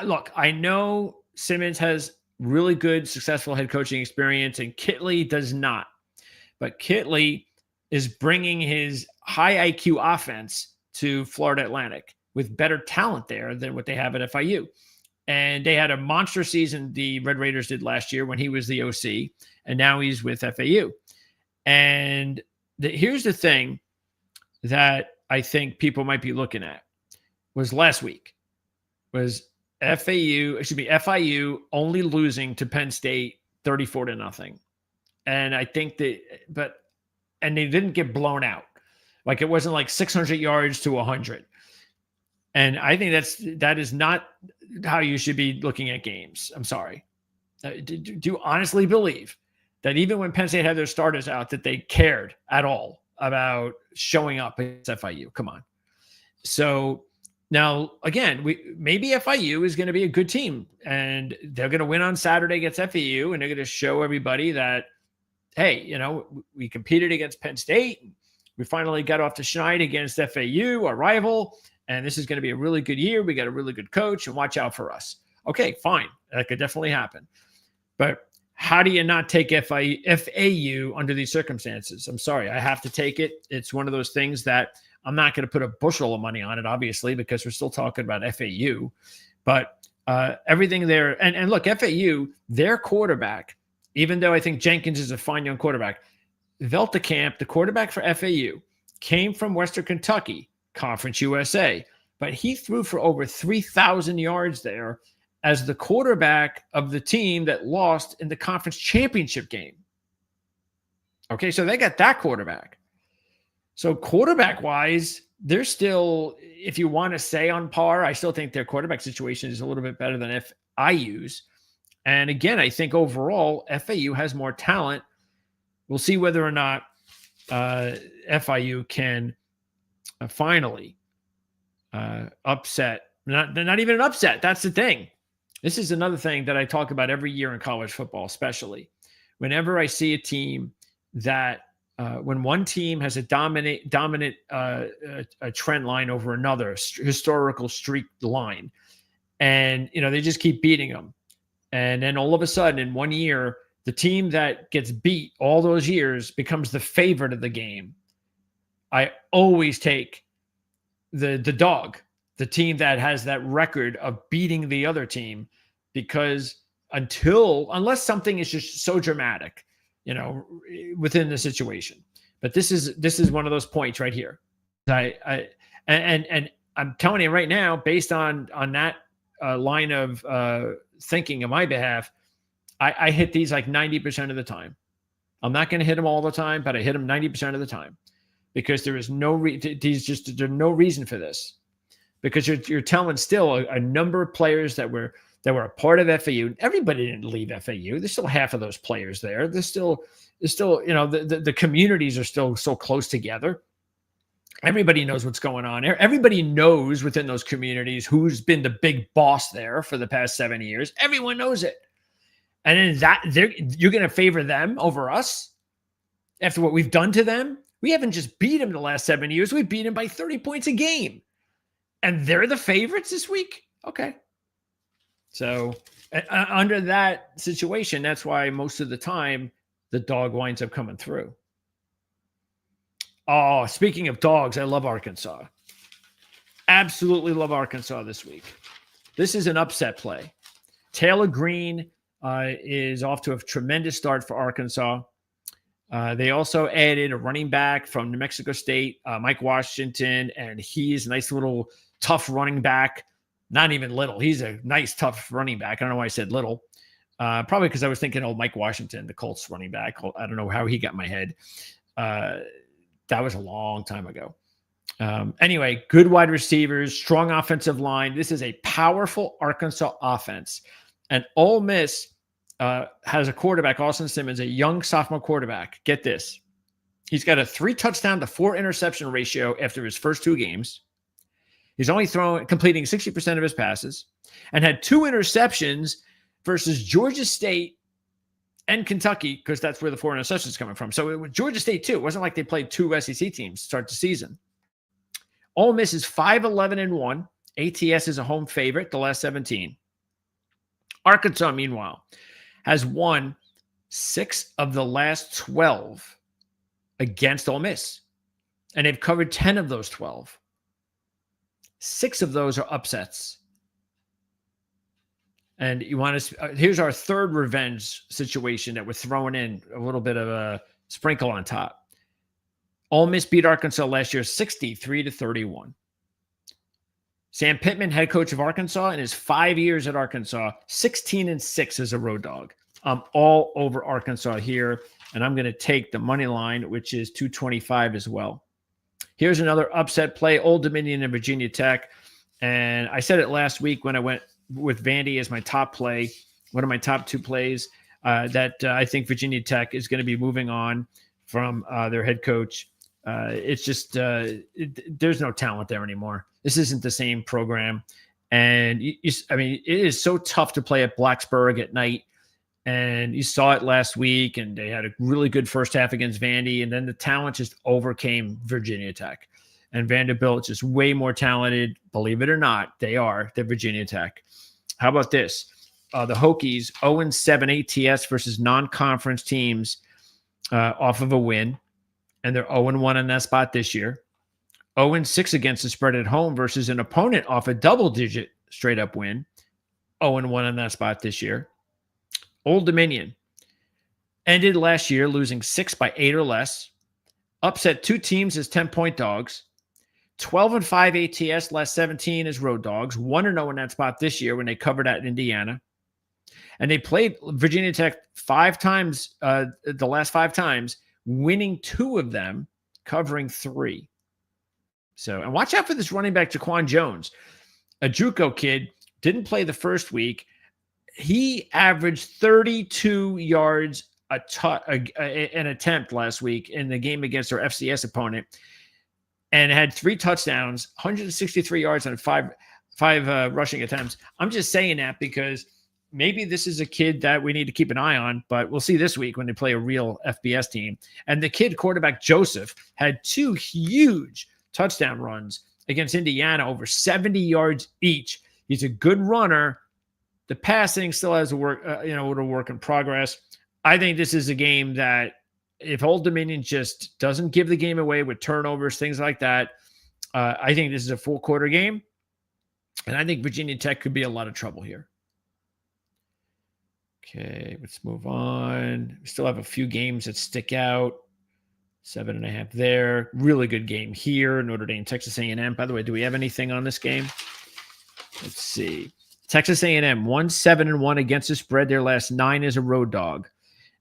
look, I know Simmons has really good, successful head coaching experience, and Kitley does not. But Kitley is bringing his high IQ offense to Florida Atlantic with better talent there than what they have at FIU. And they had a monster season, the Red Raiders did last year when he was the OC, and now he's with FAU. And here's the thing that I think people might be looking at was last week was FIU only losing to Penn State 34-0. And I think they didn't get blown out. Like it wasn't like 600 yards to 100. And I think that is not how you should be looking at games. I'm sorry. Do you honestly believe that even when Penn State had their starters out, that they cared at all about showing up against FIU? Come on. So Now, again, maybe FIU is going to be a good team, and they're going to win on Saturday against FAU, and they're going to show everybody that, hey, we competed against Penn State. We finally got off the schneid against FAU, our rival, and this is going to be a really good year. We got a really good coach, and watch out for us. Okay, fine. That could definitely happen. But how do you not take FAU under these circumstances? I'm sorry. I have to take it. It's one of those things that I'm not going to put a bushel of money on it, obviously, because we're still talking about FAU. But everything there, and look, FAU, their quarterback, even though I think Jenkins is a fine young quarterback, Veltecamp, the quarterback for FAU, came from Western Kentucky, Conference USA, but he threw for over 3,000 yards there as the quarterback of the team that lost in the conference championship game. Okay, so they got that quarterback. So quarterback-wise, they're still, if you want to say on par, I still think their quarterback situation is a little bit better than FIU's. And again, I think overall, FAU has more talent. We'll see whether or not FIU can finally upset. Not even an upset. That's the thing. This is another thing that I talk about every year in college football, especially whenever I see a team that when one team has a dominant a trend line over another, historical streak line, and they just keep beating them, and then all of a sudden in 1 year, the team that gets beat all those years becomes the favorite of the game. I always take the dog, the team that has that record of beating the other team, because unless something is just so dramatic, within the situation. But this is one of those points right here. And I'm telling you right now, based on that line of thinking on my behalf, I hit these like 90% of the time. I'm not going to hit them all the time, but I hit them 90% of the time, because there is no there's no reason for this, because you're telling still a number of players that were a part of FAU. Everybody didn't leave FAU. There's still half of those players there. There's still the communities are still so close together. Everybody knows what's going on there. Everybody knows within those communities who's been the big boss there for the past 7 years. Everyone knows it. And then you're going to favor them over us after what we've done to them? We haven't just beat them the last 7 years. We beat them by 30 points a game. And they're the favorites this week? Okay. So under that situation, that's why most of the time the dog winds up coming through. Oh, speaking of dogs, I love Arkansas. Absolutely love Arkansas this week. This is an upset play. Taylor Green is off to a tremendous start for Arkansas. They also added a running back from New Mexico State, Mike Washington, and he's a nice little tough running back. Not even little. He's a nice, tough running back. I don't know why I said little. Probably because I was thinking, Mike Washington, the Colts running back. I don't know how he got in my head. That was a long time ago. Anyway, good wide receivers, strong offensive line. This is a powerful Arkansas offense. And Ole Miss has a quarterback, Austin Simmons, a young sophomore quarterback. Get this. He's got a 3 touchdown to 4 interception ratio after his first 2 games. He's only completing 60% of his passes, and had 2 interceptions versus Georgia State and Kentucky, because that's where the 4 interceptions coming from. So it was Georgia State too. It wasn't like they played 2 SEC teams to start the season. Ole Miss is 5-11-1. ATS is a home favorite the last 17. Arkansas, meanwhile, has won 6 of the last 12 against Ole Miss, and they've covered 10 of those 12. 6 of those are upsets. And you want to, here's our third revenge situation that we're throwing in a little bit of a sprinkle on top. Ole Miss beat Arkansas last year 63-31. Sam Pittman, head coach of Arkansas, in his 5 years at Arkansas, 16-6 as a road dog. I'm all over Arkansas here, and I'm going to take the money line, which is 225 as well. Here's another upset play, Old Dominion and Virginia Tech. And I said it last week when I went with Vandy as my top play, one of my top 2 plays, that I think Virginia Tech is going to be moving on from their head coach, It's just there's no talent there anymore. This isn't the same program, and I mean, it is so tough to play at Blacksburg at night. And you saw it last week, and they had a really good first half against Vandy, and then the talent just overcame Virginia Tech. And Vanderbilt just way more talented. Believe it or not, they are. They're Virginia Tech. How about this? The Hokies 0-7 ATS versus non-conference teams off of a win, and they're 0-1 in that spot this year. 0-6 against the spread at home versus an opponent off a double-digit straight-up win. 0-1 in that spot this year. Old Dominion ended last year losing 6 by 8 or less. Upset 2 teams as 10-point dogs. 12-5 ATS, last 17 as road dogs. 1-0 in that spot this year when they covered at Indiana. And they played Virginia Tech 5 times, the last 5 times, winning 2 of them, covering 3. So, and watch out for this running back, Jaquan Jones. A JUCO kid, didn't play the first week. He averaged 32 yards an attempt last week in the game against our FCS opponent, and had 3 touchdowns, 163 yards on five rushing attempts. I'm just saying that because maybe this is a kid that we need to keep an eye on, but we'll see this week when they play a real FBS team. And the kid quarterback Joseph had 2 huge touchdown runs against Indiana, over 70 yards each. He's a good runner. The passing still has a work in progress. I think this is a game that if Old Dominion just doesn't give the game away with turnovers, things like that, I think this is a full quarter game. And I think Virginia Tech could be a lot of trouble here. Okay, let's move on. We still have a few games that stick out. 7.5 there. Really good game here. Notre Dame, Texas A&M. By the way, do we have anything on this game? Let's see. Texas A&M 1-7-1 against the spread. Their last 9 as a road dog.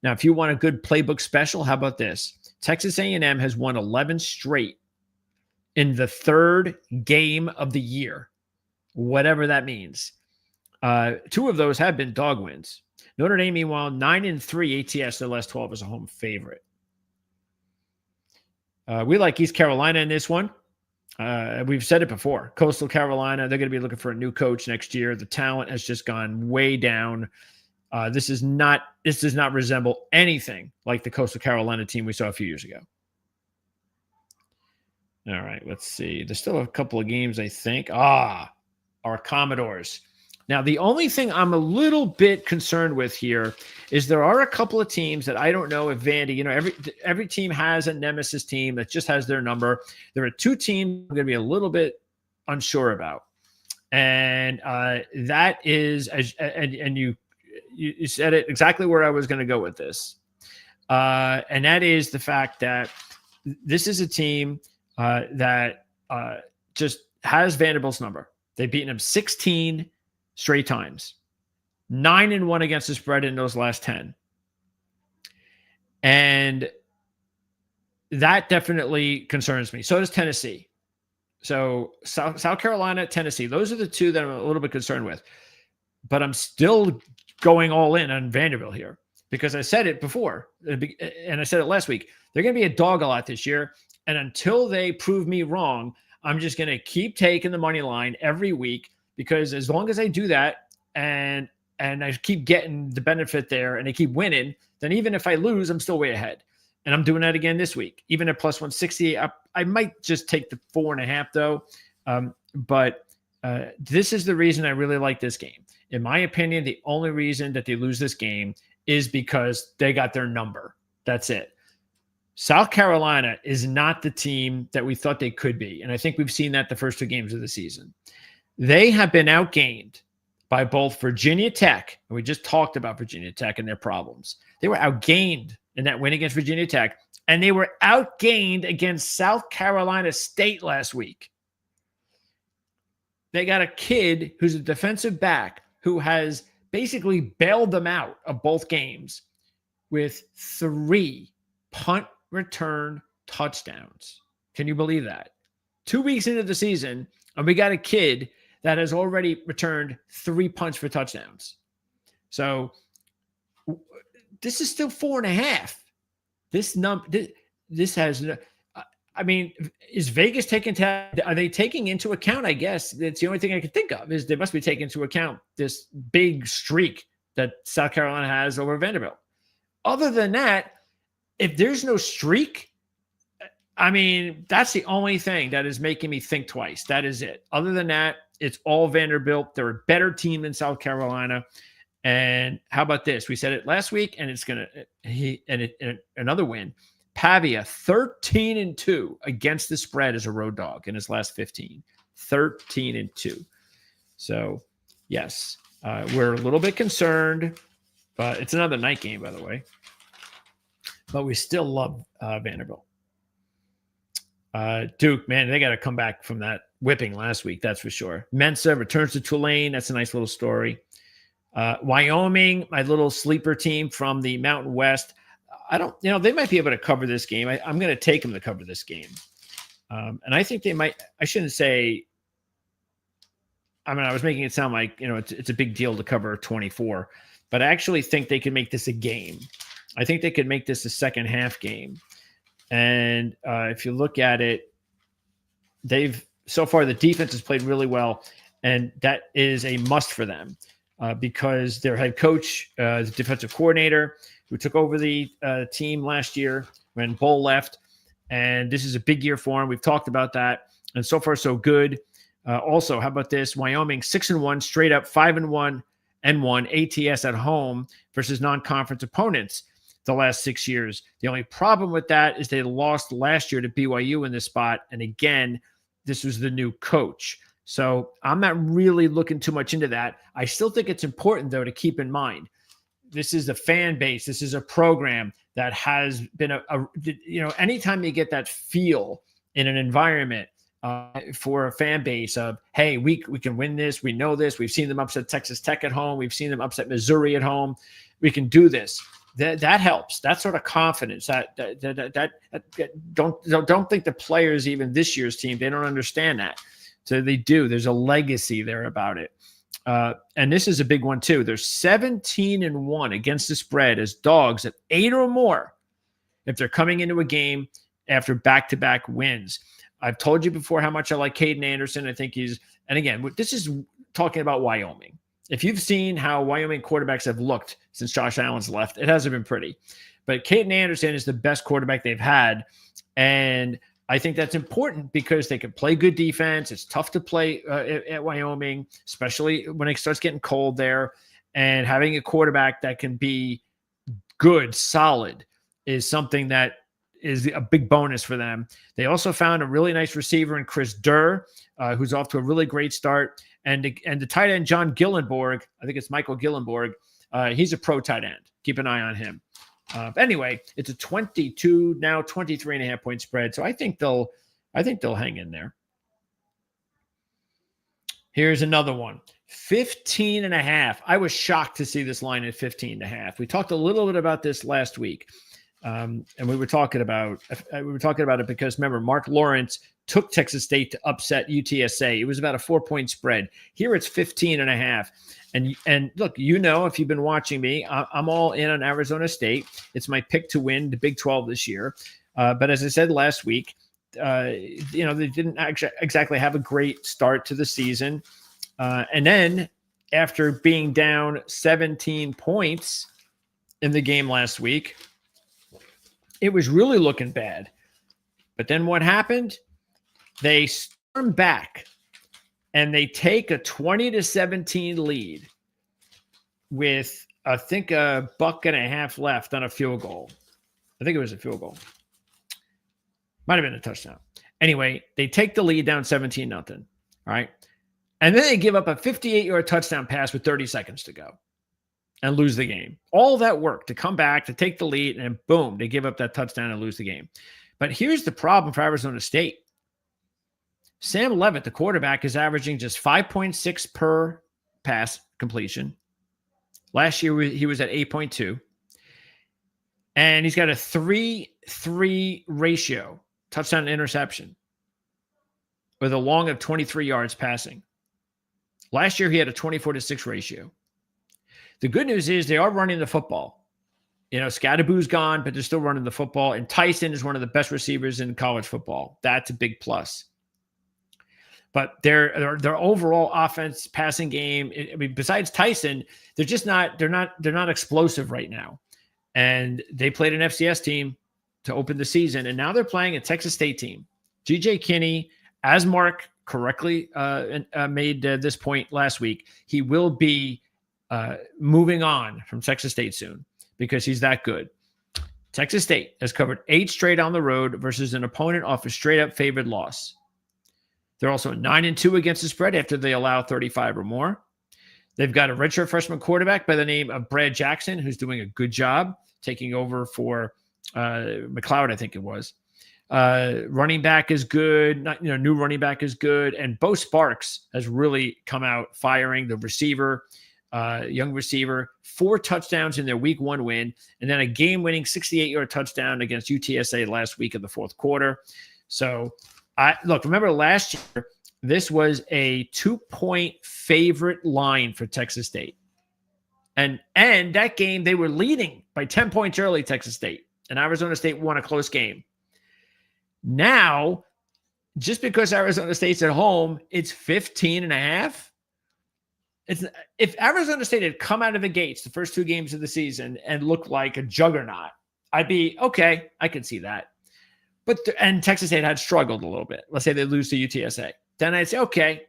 Now, if you want a good playbook special, how about this? Texas A&M has won 11 straight in the 3rd game of the year, whatever that means. 2 of those have been dog wins. Notre Dame, meanwhile, 9-3 ATS, their last 12 as a home favorite. We like East Carolina in this one. We've said it before. Coastal Carolina, they're going to be looking for a new coach next year. The talent has just gone way down. This does not resemble anything like the Coastal Carolina team we saw a few years ago. All right, let's see. There's still a couple of games, I think. Our Commodores. Now, the only thing I'm a little bit concerned with here is there are a couple of teams that I don't know if Vandy, every team has a nemesis team that just has their number. There are 2 teams I'm going to be a little bit unsure about. And that is, and you said it exactly where I was going to go with this. And that is the fact that this is a team that just has Vanderbilt's number. They've beaten them 16 straight times, 9-1 against the spread in those last 10. And that definitely concerns me. So does Tennessee. So South Carolina, Tennessee, those are the 2 that I'm a little bit concerned with. But I'm still going all in on Vanderbilt here because I said it before, and I said it last week. They're going to be a dog a lot this year. And until they prove me wrong, I'm just going to keep taking the money line every week. Because as long as I do that and I keep getting the benefit there and I keep winning, then even if I lose, I'm still way ahead. And I'm doing that again this week. Even at plus 160, I might just take the 4.5 though. But this is the reason I really like this game. In my opinion, the only reason that they lose this game is because they got their number. That's it. South Carolina is not the team that we thought they could be. And I think we've seen that the first 2 games of the season. They have been outgained by both Virginia Tech, and we just talked about Virginia Tech and their problems. They were outgained in that win against Virginia Tech, and they were outgained against South Carolina State last week. They got a kid who's a defensive back who has basically bailed them out of both games with 3 punt return touchdowns. Can you believe that? 2 weeks into the season, and we got a kid that has already returned 3 punts for touchdowns. So this is still 4.5. This has I mean, is Vegas are they taking into account? I guess that's the only thing I can think of is they must be taking into account this big streak that South Carolina has over Vanderbilt. Other than that, if there's no streak, I mean, that's the only thing that is making me think twice. That is it. Other than that, it's all Vanderbilt. They're a better team than South Carolina. And how about this? We said it last week, and it's going to another win. Pavia 13-2 against the spread as a road dog in his last 15. 13-2. So, yes, we're a little bit concerned, but it's another night game, by the way. But we still love Vanderbilt. Duke, man, they got to come back from that whipping last week. That's for sure. Mensa returns to Tulane. That's a nice little story. Wyoming, my little sleeper team from the Mountain West. They might be able to cover this game. I'm going to take them to cover this game. And I think they might, I shouldn't say, I mean, I was making it sound like, it's a big deal to cover 24, but I actually think they could make this a game. I think they could make this a second half game. And if you look at it, so far the defense has played really well, and that is a must for them because their head coach, the defensive coordinator who took over the team last year when Bull left, and this is a big year for him. We've talked about that, and so far so good. Also, how about this? Wyoming 6-1, straight up 5-1 and 1 ATS at home versus non-conference opponents the last 6 years. The only problem with that is they lost last year to BYU in this spot. And again, this was the new coach. So I'm not really looking too much into that. I still think it's important, though, to keep in mind, this is a fan base. This is a program that has been anytime you get that feel in an environment for a fan base of, hey, we can win this. We know this. We've seen them upset Texas Tech at home. We've seen them upset Missouri at home. We can do this. That helps. That sort of confidence. Don't think the players, even this year's team, they don't understand that. So they do. There's a legacy there about it. And this is a big one too. They're 17-1 against the spread as dogs at 8 or more if they're coming into a game after back-to-back wins. I've told you before how much I like Caden Anderson. I think and again, this is talking about Wyoming. If you've seen how Wyoming quarterbacks have looked since Josh Allen's left, it hasn't been pretty. But Caden Anderson is the best quarterback they've had. And I think that's important because they can play good defense. It's tough to play at Wyoming, especially when it starts getting cold there. And having a quarterback that can be good, solid, is something that is a big bonus for them. They also found a really nice receiver in Chris Durr, who's off to a really great start. And the tight end, John Gillenborg, I think it's Michael Gillenborg, he's a pro tight end. Keep an eye on him. Anyway, it's a 23.5 point spread. So I think they'll hang in there. Here's another one. 15.5. I was shocked to see this line at 15.5. We talked a little bit about this last week. And we were talking about it because remember, Mark Lawrence took Texas State to upset UTSA. It was about a 4-point spread. Here it's 15.5. And look, if you've been watching me, I'm all in on Arizona State. It's my pick to win the Big 12 this year. But as I said last week, they didn't exactly have a great start to the season. And then after being down 17 points in the game last week, it was really looking bad. But then what happened? They storm back and they take a 20-17 lead with, I think, a $1.50 left on a field goal. I think it was a field goal. Might have been a touchdown. Anyway, they take the lead down 17-0. All right. And then they give up a 58-yard touchdown pass with 30 seconds to go and lose the game. All that work to come back, to take the lead, and boom, they give up that touchdown and lose the game. But here's the problem for Arizona State. Sam Levitt, the quarterback, is averaging just 5.6 per pass completion. Last year, he was at 8.2. And he's got a 3-3 ratio, touchdown to interception, with a long of 23 yards passing. Last year, he had a 24-6 ratio. The good news is they are running the football. Scadaboo's gone, but they're still running the football. And Tyson is one of the best receivers in college football. That's a big plus. But their overall offense, passing game, besides Tyson, they're not explosive right now. And they played an FCS team to open the season, and now they're playing a Texas State team. G.J. Kinney, as Mark correctly made this point last week, he will be moving on from Texas State soon because he's that good. Texas State has covered 8 straight on the road versus an opponent off a straight-up favored loss. They're also 9-2 against the spread after they allow 35 or more. They've got a redshirt freshman quarterback by the name of Brad Jackson, who's doing a good job taking over for McLeod, I think it was. Running back is good. New running back is good. And Bo Sparks has really come out firing. The receiver, young receiver, 4 touchdowns in their week 1 win, and then a game-winning 68-yard touchdown against UTSA last week in the fourth quarter. So, remember last year, this was a 2-point favorite line for Texas State. And that game, they were leading by 10 points early, Texas State. And Arizona State won a close game. Now, just because Arizona State's at home, it's 15.5. If Arizona State had come out of the gates the first 2 games of the season and looked like a juggernaut, I'd be, okay, I can see that. And Texas State had struggled a little bit. Let's say they lose to UTSA. Then I'd say, okay,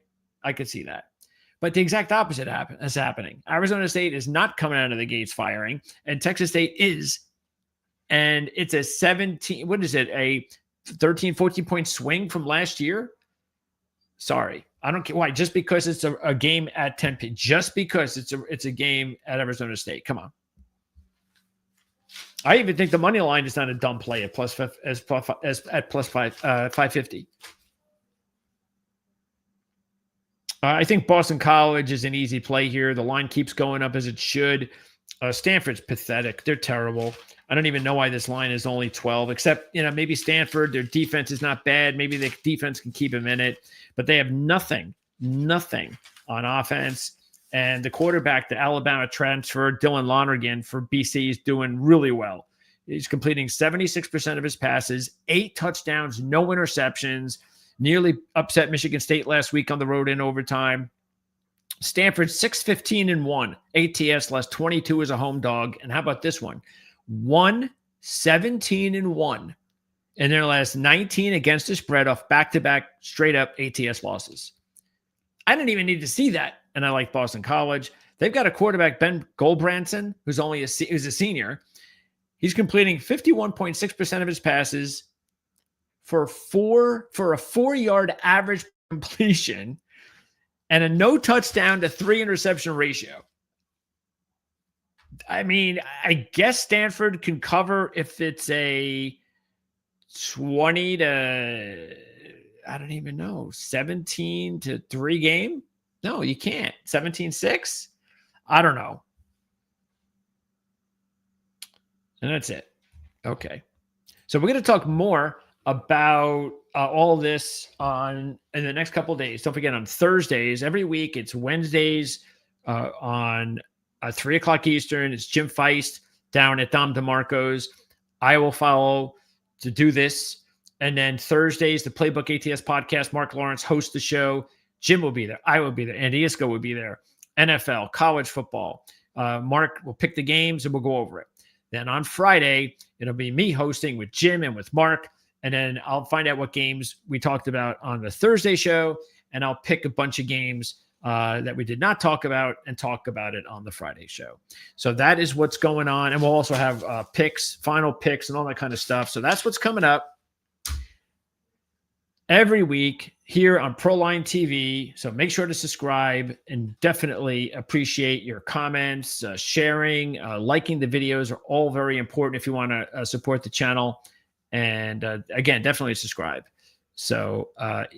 I could see that. But the exact opposite is happening. Arizona State is not coming out of the gates firing, and Texas State is. And it's a 13, 14-point swing from last year? Sorry. I don't care why. Just because it's a game at 10 p. Just because it's a game at Arizona State. Come on. I even think the money line is not a dumb play at plus 550. I think Boston College is an easy play here. The line keeps going up as it should. Stanford's pathetic. They're terrible. I don't even know why this line is only 12, except, maybe Stanford, their defense is not bad. Maybe the defense can keep them in it, but they have nothing on offense. And the quarterback, the Alabama transfer, Dylan Lonergan for BC, is doing really well. He's completing 76% of his passes, 8 touchdowns, no interceptions, nearly upset Michigan State last week on the road in overtime. Stanford 6-15-1, ATS last 22 as a home dog. And how about this one? 1-17-1 in their last 19 against the spread off back-to-back straight-up ATS losses. I didn't even need to see that, and I like Boston College. They've got a quarterback, Ben Goldbranson, who's a senior. He's completing 51.6% of his passes for a 4-yard average completion and a no touchdown to 3 interception ratio. I mean, I guess Stanford can cover if it's a 20 to, I don't even know, 17-3 game. No, you can't. 17-6? I don't know. And that's it. Okay. So we're going to talk more about all this in the next couple of days. Don't forget, on Thursdays, every week, it's Wednesdays on 3 o'clock Eastern. It's Jim Feist down at Dom DeMarco's. I will follow to do this. And then Thursdays, the Playbook ATS podcast, Mark Lawrence hosts the show. Jim will be there. I will be there. Andy Isco will be there. NFL, college football. Mark will pick the games and we'll go over it. Then on Friday, it'll be me hosting with Jim and with Mark. And then I'll find out what games we talked about on the Thursday show. And I'll pick a bunch of games that we did not talk about and talk about it on the Friday show. So that is what's going on. And we'll also have picks, final picks, and all that kind of stuff. So that's what's coming up every week here on Proline TV. So make sure to subscribe, and definitely appreciate your comments, sharing, liking the videos are all very important if you want to support the channel. And again, definitely subscribe. So,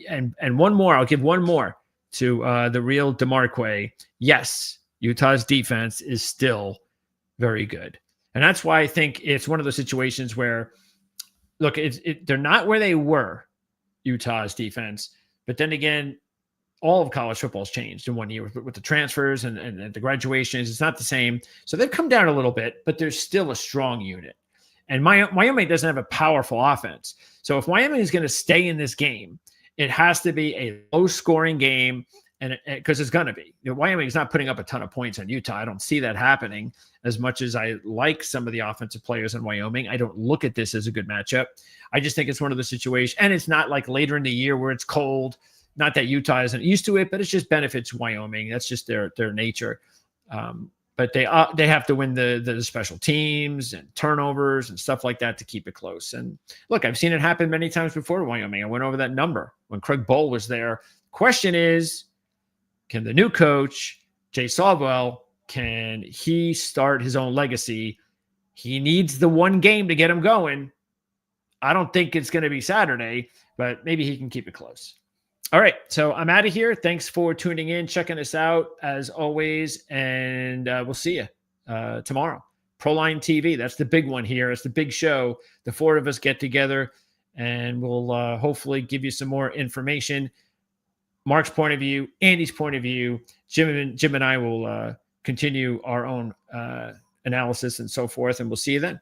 and one more, I'll give one more to the real DeMarque. Yes, Utah's defense is still very good. And that's why I think it's one of those situations where, look, they're not where they were, Utah's defense. But then again, all of college football has changed in 1 year with the transfers and the graduations. It's not the same. So they've come down a little bit, but there's still a strong unit. And Wyoming doesn't have a powerful offense. So if Wyoming is going to stay in this game, it has to be a low-scoring game, and because it's going to be. Wyoming is not putting up a ton of points on Utah. I don't see that happening as much as I like some of the offensive players in Wyoming. I don't look at this as a good matchup. I just think it's one of the situations, and it's not like later in the year where it's cold. Not that Utah isn't used to it, but it just benefits Wyoming. That's just their nature. But they have to win the special teams and turnovers and stuff like that to keep it close. And look, I've seen it happen many times before in Wyoming. I went over that number when Craig Bohl was there. Question is, can the new coach, Jay Salwell, can he start his own legacy? He needs the one game to get him going. I don't think it's going to be Saturday, but maybe he can keep it close. All right, so I'm out of here. Thanks for tuning in, checking us out as always, and we'll see you tomorrow. Proline TV, that's the big one here. It's the big show. The four of us get together, and we'll hopefully give you some more information. Mark's point of view, Andy's point of view. Jim and I will continue our own analysis and so forth, and we'll see you then.